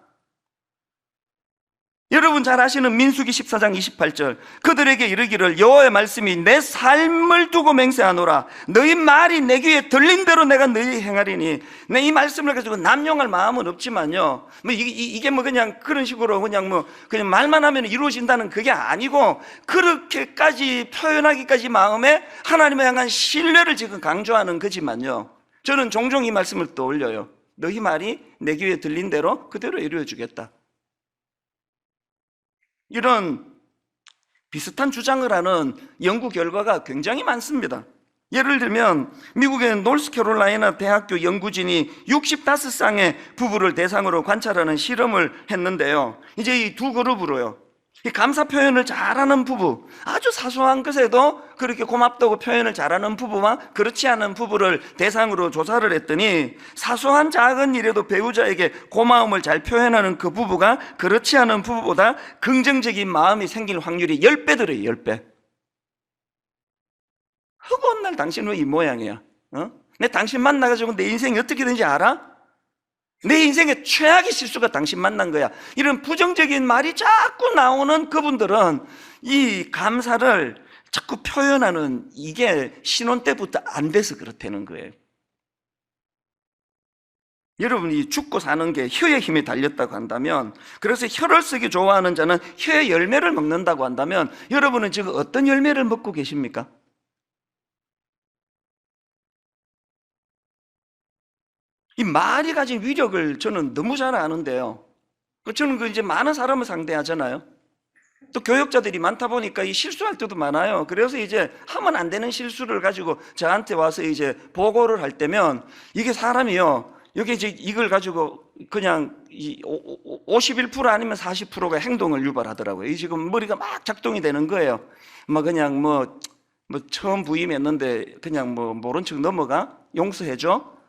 여러분 잘 아시는 민수기 14장 28절, 그들에게 이르기를 여호와의 말씀이 내 삶을 두고 맹세하노라. 너희 말이 내 귀에 들린 대로 내가 너희 행하리니. 내 이 말씀을 가지고 남용할 마음은 없지만요, 이게 그냥 그런 식으로 그냥 말만 하면 이루어진다는 그게 아니고, 그렇게까지 표현하기까지 마음에 하나님을 향한 신뢰를 지금 강조하는 거지만요, 저는 종종 이 말씀을 떠올려요. 너희 말이 내 귀에 들린 대로 그대로 이루어주겠다. 이런 비슷한 주장을 하는 연구 결과가 굉장히 많습니다. 예를 들면 미국의 노스캐롤라이나 대학교 연구진이 65쌍의 부부를 대상으로 관찰하는 실험을 했는데요. 이제 이 두 그룹으로요. 이 감사 표현을 잘하는 부부, 아주 사소한 것에도 그렇게 고맙다고 표현을 잘하는 부부와 그렇지 않은 부부를 대상으로 조사를 했더니 사소한 작은 일에도 배우자에게 고마움을 잘 표현하는 그 부부가 그렇지 않은 부부보다 긍정적인 마음이 생길 확률이 10배더래요. 10배. 허구한 날 당신 왜 이 모양이야? 내 당신 만나가지고 내 인생이 어떻게 되는지 알아? 내 인생의 최악의 실수가 당신 만난 거야. 이런 부정적인 말이 자꾸 나오는 그분들은 이 감사를 자꾸 표현하는 이게 신혼 때부터 안 돼서 그렇다는 거예요. 여러분이 죽고 사는 게 혀의 힘에 달렸다고 한다면, 그래서 혀를 쓰기 좋아하는 자는 혀의 열매를 먹는다고 한다면, 여러분은 지금 어떤 열매를 먹고 계십니까? 이 말이 가진 위력을 저는 너무 잘 아는데요. 저는 이제 많은 사람을 상대하잖아요. 또 교역자들이 많다 보니까 이 실수할 때도 많아요. 그래서 이제 하면 안 되는 실수를 가지고 저한테 와서 이제 보고를 할 때면 이게 사람이요. 여기 이제 이걸 가지고 그냥 51% 아니면 40%가 행동을 유발하더라고요. 이 지금 머리가 막 작동이 되는 거예요. 막 그냥 뭐 처음 부임했는데 그냥 뭐 모른 척 넘어가? 용서해줘?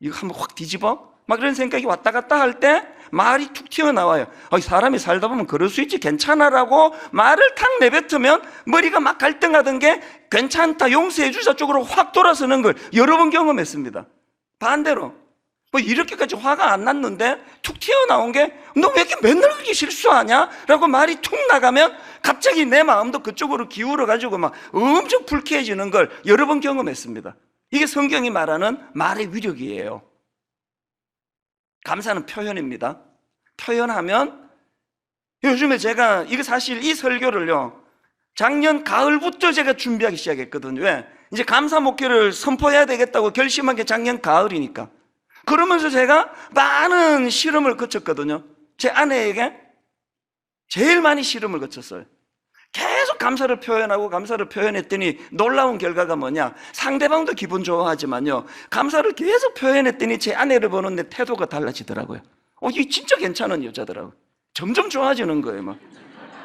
이거 한번 확 뒤집어? 막 그런 생각이 왔다 갔다 할 때 말이 툭 튀어나와요. 사람이 살다 보면 그럴 수 있지, 괜찮아라고 말을 탁 내뱉으면 머리가 막 갈등하던 게 괜찮다, 용서해 주자 쪽으로 확 돌아서는 걸 여러 번 경험했습니다. 반대로 이렇게까지 화가 안 났는데 툭 튀어나온 게 너 왜 이렇게 맨날 그렇게 실수하냐? 라고 말이 툭 나가면 갑자기 내 마음도 그쪽으로 기울어가지고 막 엄청 불쾌해지는 걸 여러 번 경험했습니다. 이게 성경이 말하는 말의 위력이에요. 감사는 표현입니다. 표현하면, 요즘에 제가 이거 사실 이 설교를요 작년 가을부터 제가 준비하기 시작했거든요. 왜? 이제 감사 목회를 선포해야 되겠다고 결심한 게 작년 가을이니까. 그러면서 제가 많은 실험을 거쳤거든요. 제 아내에게 제일 많이 실험을 거쳤어요. 계속 감사를 표현하고 감사를 표현했더니 놀라운 결과가 뭐냐? 상대방도 기분 좋아하지만요, 감사를 계속 표현했더니 제 아내를 보는 내 태도가 달라지더라고요. 이 진짜 괜찮은 여자더라고요. 점점 좋아지는 거예요. 막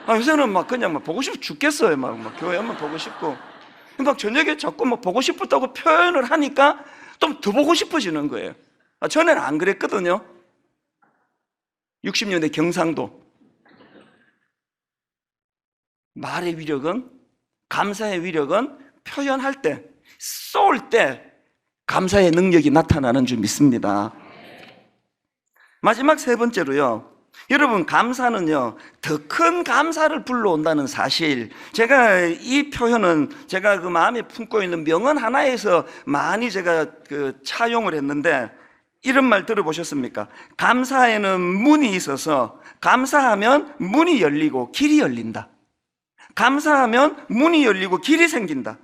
요새는 막 그냥 막 보고 싶어 죽겠어요. 막 교회 한번 보고 싶고, 막 저녁에 자꾸 막 보고 싶었다고 표현을 하니까 좀 더 보고 싶어지는 거예요. 전에는 안 그랬거든요. 60년대 경상도. 말의 위력은, 감사의 위력은 표현할 때, 쏠 때 감사의 능력이 나타나는 줄 믿습니다. 마지막 세 번째로요, 여러분, 감사는요 더 큰 감사를 불러온다는 사실, 제가 이 표현은 제가 그 마음에 품고 있는 명언 하나에서 많이 제가 차용을 했는데, 이런 말 들어보셨습니까? 감사에는 문이 있어서 감사하면 문이 열리고 길이 열린다. 감사하면 문이 열리고 길이 생긴다.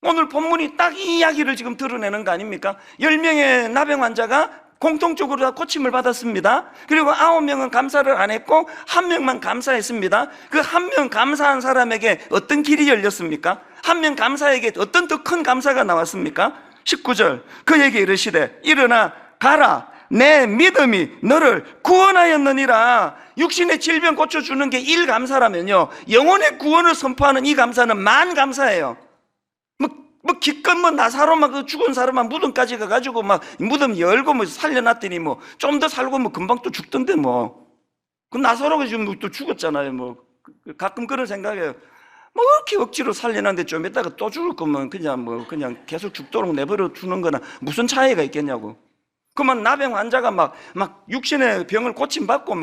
오늘 본문이 딱 이 이야기를 지금 드러내는 거 아닙니까? 10명의 나병 환자가 공통적으로 다 고침을 받았습니다. 그리고 9명은 감사를 안 했고 1명만 감사했습니다. 그 1명 감사한 사람에게 어떤 길이 열렸습니까? 1명 감사에게 어떤 더 큰 감사가 나왔습니까? 19절, 그에게 이르시되 일어나 가라, 내 믿음이 너를 구원하였느니라. 육신의 질병 고쳐주는 게 1감사라면요, 영혼의 구원을 선포하는 이 감사는 만 감사예요. 기껏 나사로 막 죽은 사람만 무덤까지 가가지고 막 무덤 열고 살려놨더니 좀 더 살고 금방 또 죽던데 그 나사로가 지금 또 죽었잖아요. 가끔 그런 생각해요. 이렇게 억지로 살려놨는데 좀 이따가 또 죽을 거면 그냥 계속 죽도록 내버려 두는 거나 무슨 차이가 있겠냐고. 그만 나병 환자가 막 육신의 병을 고침받고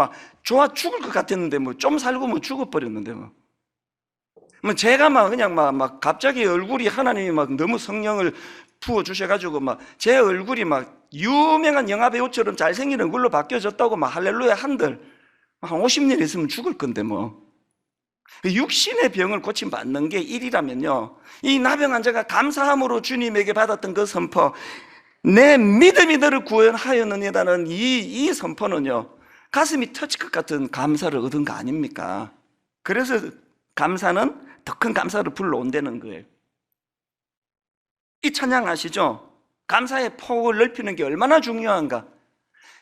좋아 죽을 것 같았는데 좀 살고 죽어버렸는데 제가 그냥 갑자기 얼굴이 하나님이 너무 성령을 부어주셔가지고 제 얼굴이 유명한 영화배우처럼 잘생긴 얼굴로 바뀌어졌다고 할렐루야 한들 한 50년 있으면 죽을 건데 육신의 병을 고침받는 게 일이라면요, 이 나병 환자가 감사함으로 주님에게 받았던 그 선포, 내 믿음이 너를 구원하였느니라는 이 선포는요, 가슴이 터질 것 같은 감사를 얻은 거 아닙니까? 그래서 감사는 더 큰 감사를 불러온다는 거예요. 이 찬양 아시죠? 감사의 폭을 넓히는 게 얼마나 중요한가?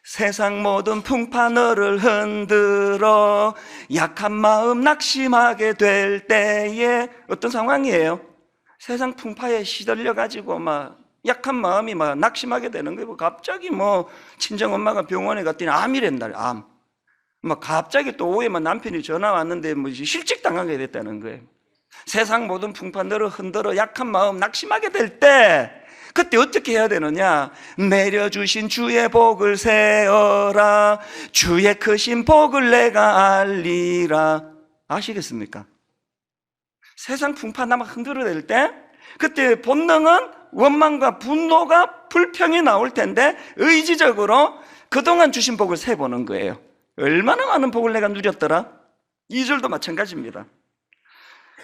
세상 모든 풍파 너를 흔들어 약한 마음 낙심하게 될 때에, 어떤 상황이에요? 세상 풍파에 시들려 가지고 막 약한 마음이 막 낙심하게 되는 거예요. 갑자기 뭐 친정 엄마가 병원에 갔더니 암이란다, 암. 막 갑자기 또 오후에 남편이 전화 왔는데 뭐 실직 당하게 됐다는 거예요. 세상 모든 풍파 너를 흔들어 약한 마음 낙심하게 될 때, 그때 어떻게 해야 되느냐? 내려주신 주의 복을 세어라, 주의 크신 복을 내가 알리라. 아시겠습니까? 세상 풍파 나만 흔들어댈 때, 그때 본능은 원망과 분노가 불평이 나올 텐데 의지적으로 그동안 주신 복을 세보는 거예요. 얼마나 많은 복을 내가 누렸더라? 2절도 마찬가지입니다.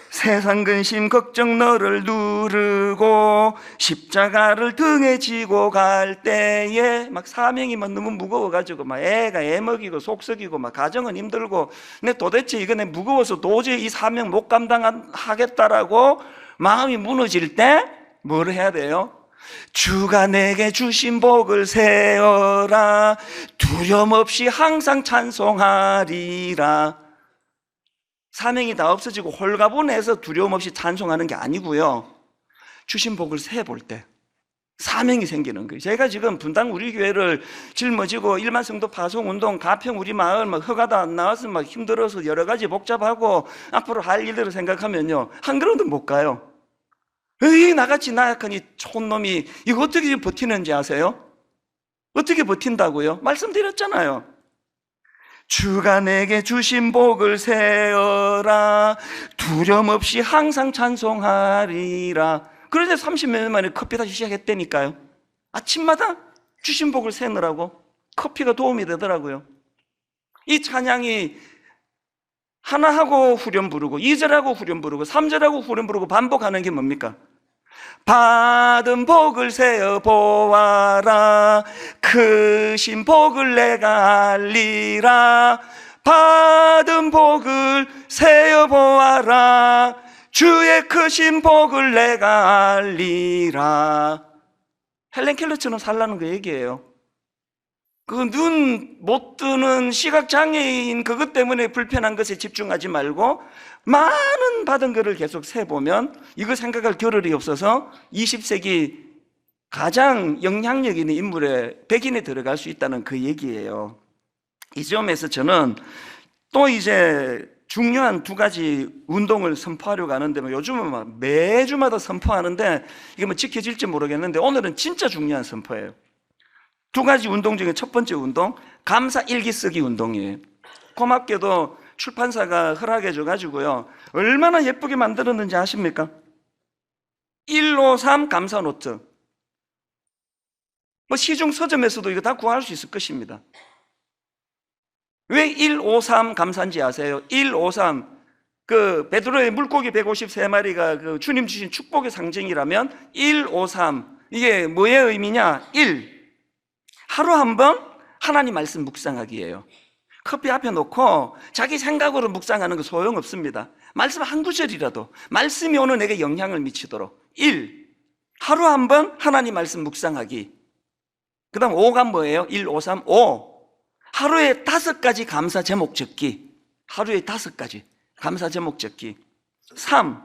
세상 근심 걱정 너를 누르고 십자가를 등에 지고 갈 때에, 막 사명이 막 너무 무거워가지고 막 애가 애 먹이고 속 썩이고 막 가정은 힘들고, 내 도대체 이거 내 무거워서 도저히 이 사명 못 감당하겠다라고 마음이 무너질 때 뭘 해야 돼요? 주가 내게 주신 복을 세어라, 두려움 없이 항상 찬송하리라. 사명이 다 없어지고 홀가분해서 두려움 없이 찬송하는 게 아니고요, 주신 복을 세볼 때 사명이 생기는 거예요. 제가 지금 분당 우리 교회를 짊어지고 일만 성도 파송 운동, 가평 우리 마을 막 허가도 안 나와서 막 힘들어서 여러 가지 복잡하고 앞으로 할 일들을 생각하면요, 한 걸음도 못 가요. 에이, 나같이 나약한 이 촌놈이 이거 어떻게 버티는지 아세요? 어떻게 버틴다고요? 말씀드렸잖아요. 주가 내게 주신 복을 세어라, 두려움 없이 항상 찬송하리라. 그런데 30몇 년 만에 커피 다시 시작했다니까요. 아침마다 주신 복을 세느라고 커피가 도움이 되더라고요. 이 찬양이 하나하고 후렴 부르고 2절하고 후렴 부르고 3절하고 후렴 부르고 반복하는 게 뭡니까? 받은 복을 세어 보아라, 크신 복을 내가 알리라. 받은 복을 세어 보아라, 주의 크신 복을 내가 알리라. 헬렌 켈러처럼 살라는 그 얘기예요. 그 눈 못 뜨는 시각장애인 그것 때문에 불편한 것에 집중하지 말고 많은 받은 것을 계속 세보면 이거 생각할 겨를이 없어서 20세기 가장 영향력 있는 인물의 백인에 들어갈 수 있다는 그 얘기예요. 이 점에서 저는 또 이제 중요한 두 가지 운동을 선포하려고 하는데, 요즘은 막 매주마다 선포하는데 이게 뭐 지켜질지 모르겠는데 오늘은 진짜 중요한 선포예요. 두 가지 운동 중에 첫 번째 운동, 감사 일기 쓰기 운동이에요. 고맙게도 출판사가 허락해 줘가지고요, 얼마나 예쁘게 만들었는지 아십니까? 153 감사 노트. 뭐 시중 서점에서도 이거 다 구할 수 있을 것입니다. 왜 153 감사인지 아세요? 153, 그 베드로의 물고기 153마리가 그 주님 주신 축복의 상징이라면 153, 이게 뭐의 의미냐? 1, 하루 한 번 하나님 말씀 묵상하기예요. 커피 앞에 놓고 자기 생각으로 묵상하는 거 소용없습니다. 말씀 한 구절이라도 말씀이 오늘 내게 영향을 미치도록. 1, 하루 한 번 하나님 말씀 묵상하기. 그 다음 5가 뭐예요? 1, 5, 3, 5, 하루에 5가지 감사 제목 적기. 하루에 5가지 감사 제목 적기. 3,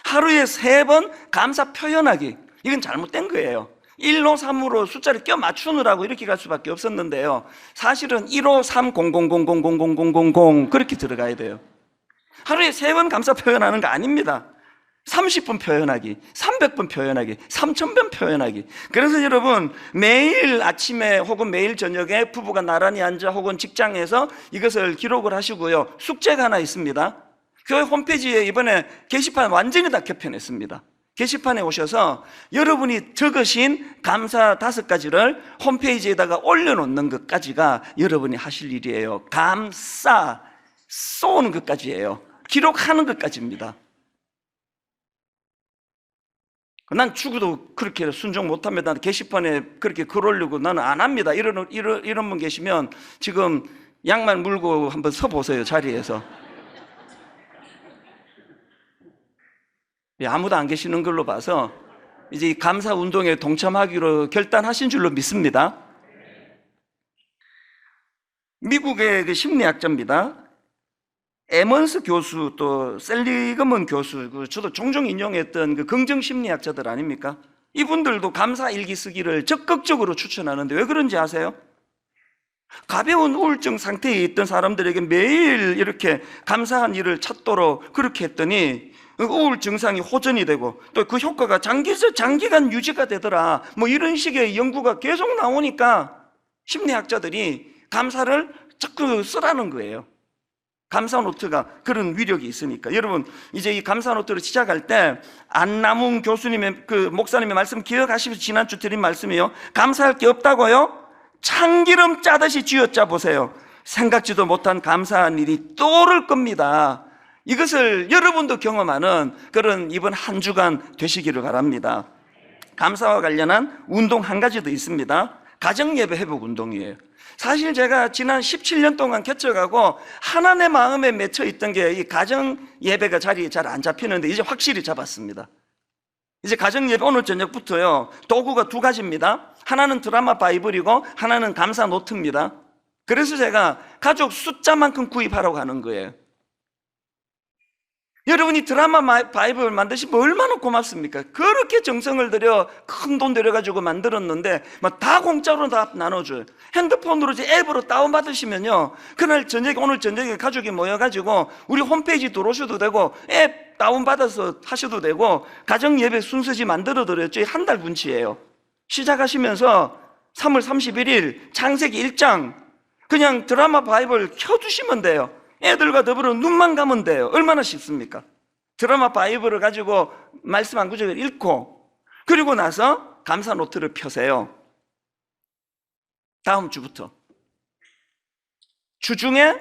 하루에 3번 감사 표현하기. 이건 잘못된 거예요. 1로 3으로 숫자를 껴 맞추느라고 이렇게 갈 수밖에 없었는데요, 사실은 1호 3 0 0 0 0 0 0 0 0 0 그렇게 들어가야 돼요. 하루에 3번 감사 표현하는 거 아닙니다. 30분 표현하기, 300번 표현하기, 3000번 표현하기. 그래서 여러분, 매일 아침에 혹은 매일 저녁에 부부가 나란히 앉아 혹은 직장에서 이것을 기록을 하시고요, 숙제가 하나 있습니다. 교회 홈페이지에 이번에 게시판 완전히 다 겹쳐냈습니다. 게시판에 오셔서 여러분이 적으신 감사 5가지를 홈페이지에다가 올려놓는 것까지가 여러분이 하실 일이에요. 감싸 쏘는 것까지예요. 기록하는 것까지입니다. 난 죽어도 그렇게 순종 못합니다. 게시판에 그렇게 글 올리고 나는 안 합니다. 이런 분 계시면 지금 양말 물고 한번 서보세요, 자리에서. 아무도 안 계시는 걸로 봐서 이제 이 감사 운동에 동참하기로 결단하신 줄로 믿습니다. 미국의 그 심리학자입니다. 에먼스 교수, 또 셀리그먼 교수, 저도 종종 인용했던 그 긍정 심리학자들 아닙니까? 이분들도 감사 일기 쓰기를 적극적으로 추천하는데 왜 그런지 아세요? 가벼운 우울증 상태에 있던 사람들에게 매일 이렇게 감사한 일을 찾도록 그렇게 했더니 우울 증상이 호전이 되고 또 그 효과가 장기간 유지가 되더라. 뭐 이런 식의 연구가 계속 나오니까 심리학자들이 감사를 자꾸 쓰라는 거예요. 감사 노트가 그런 위력이 있으니까. 여러분, 이제 이 감사 노트를 시작할 때 안남웅 교수님의 그 목사님의 말씀 기억하시면서 지난주 드린 말씀이요. 감사할 게 없다고요? 참기름 짜듯이 쥐어짜 보세요. 생각지도 못한 감사한 일이 떠오를 겁니다. 이것을 여러분도 경험하는 그런 이번 한 주간 되시기를 바랍니다. 감사와 관련한 운동 한 가지 더 있습니다. 가정예배 회복 운동이에요. 사실 제가 지난 17년 동안 개척하고 하나님의 마음에 맺혀 있던 게 이 가정예배가 자리에 잘 안 잡히는데 이제 확실히 잡았습니다. 이제 가정예배 오늘 저녁부터요, 도구가 두 가지입니다. 하나는 드라마 바이블이고 하나는 감사 노트입니다. 그래서 제가 가족 숫자만큼 구입하라고 하는 거예요. 여러분이 드라마 바이블 만드시면 얼마나 고맙습니까? 그렇게 정성을 들여 큰 돈 들여가지고 만들었는데 막 다 공짜로 다 나눠줘요. 핸드폰으로 이제 앱으로 다운받으시면요, 그날 저녁에, 오늘 저녁에 가족이 모여가지고 우리 홈페이지 들어오셔도 되고 앱 다운받아서 하셔도 되고 가정예배 순서지 만들어드려요. 저희 한 달 분치예요. 시작하시면서 3월 31일 창세기 1장 그냥 드라마 바이블 켜두시면 돼요. 애들과 더불어 눈만 감으면 돼요. 얼마나 쉽습니까? 드라마 바이블을 가지고 말씀 한 구절을 읽고 그리고 나서 감사 노트를 펴세요. 다음 주부터 주중에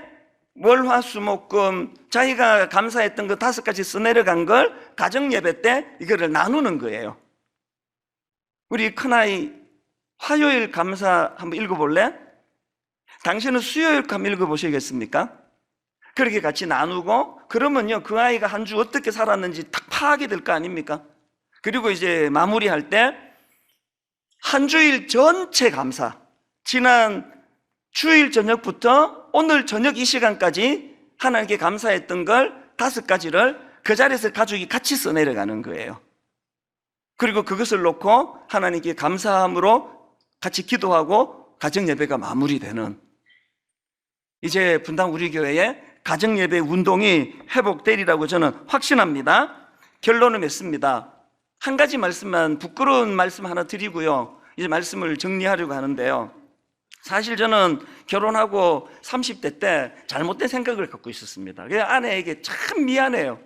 월화수목금 자기가 감사했던 거 5가지 써내려간 걸 가정예배 때 이거를 나누는 거예요. 우리 큰아이 화요일 감사 한번 읽어볼래? 당신은 수요일 감 읽어보시겠습니까? 그렇게 같이 나누고 그러면요, 그 아이가 한 주 어떻게 살았는지 딱 파악이 될 거 아닙니까? 그리고 이제 마무리할 때 한 주일 전체 감사, 지난 주일 저녁부터 오늘 저녁 이 시간까지 하나님께 감사했던 걸 5가지를 그 자리에서 가족이 같이 써내려가는 거예요. 그리고 그것을 놓고 하나님께 감사함으로 같이 기도하고 가정예배가 마무리되는, 이제 분당 우리 교회에 가정예배 운동이 회복되리라고 저는 확신합니다. 결론을 맺습니다. 한 가지 말씀만, 부끄러운 말씀 하나 드리고요, 이제 말씀을 정리하려고 하는데요. 사실 저는 결혼하고 30대 때 잘못된 생각을 갖고 있었습니다. 그래서 아내에게 참 미안해요.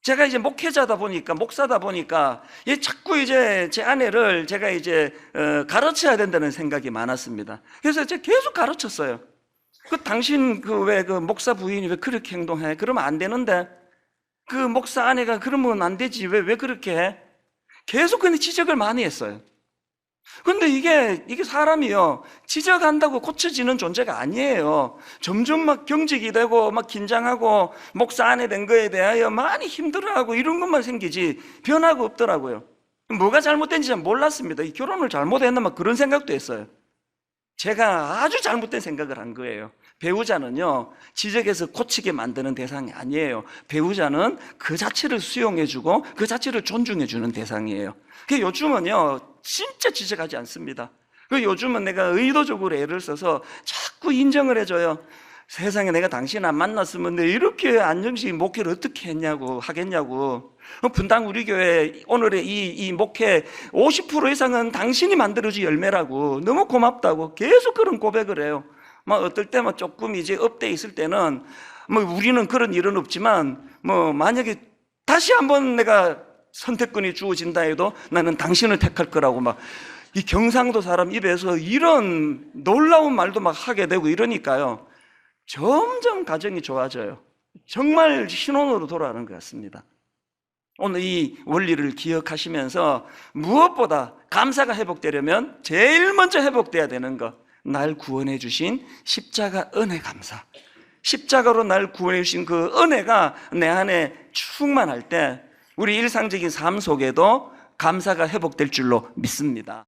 제가 이제 목회자다 보니까, 목사다 보니까 자꾸 이제 제 아내를 제가 이제 가르쳐야 된다는 생각이 많았습니다. 그래서 제가 계속 가르쳤어요. 당신 왜 목사 부인이 왜 그렇게 행동해? 그러면 안 되는데. 그 목사 아내가 그러면 안 되지. 왜 그렇게 해? 계속 근데 지적을 많이 했어요. 근데 이게 사람이요, 지적한다고 고쳐지는 존재가 아니에요. 점점 막 경직이 되고 막 긴장하고 목사 아내 된 거에 대하여 많이 힘들어하고 이런 것만 생기지 변화가 없더라고요. 뭐가 잘못된지 잘 몰랐습니다. 이 결혼을 잘못했나 막 그런 생각도 했어요. 제가 아주 잘못된 생각을 한 거예요. 배우자는요, 지적해서 고치게 만드는 대상이 아니에요. 배우자는 그 자체를 수용해주고 그 자체를 존중해주는 대상이에요. 요즘은요, 진짜 지적하지 않습니다. 요즘은 내가 의도적으로 애를 써서 자꾸 인정을 해줘요. 세상에 내가 당신 안 만났으면 내 이렇게 안정식 목회를 어떻게 하겠냐고. 분당 우리 교회 오늘의 이 목회 50% 이상은 당신이 만들어준 열매라고, 너무 고맙다고 계속 그런 고백을 해요. 어떨 때 조금 이제 업돼 있을 때는 우리는 그런 일은 없지만 만약에 다시 한번 내가 선택권이 주어진다 해도 나는 당신을 택할 거라고 이 경상도 사람 입에서 이런 놀라운 말도 하게 되고 이러니까요, 점점 가정이 좋아져요. 정말 신혼으로 돌아가는 것 같습니다. 오늘 이 원리를 기억하시면서 무엇보다 감사가 회복되려면 제일 먼저 회복돼야 되는 것, 날 구원해 주신 십자가 은혜 감사. 십자가로 날 구원해 주신 그 은혜가 내 안에 충만할 때 우리 일상적인 삶 속에도 감사가 회복될 줄로 믿습니다.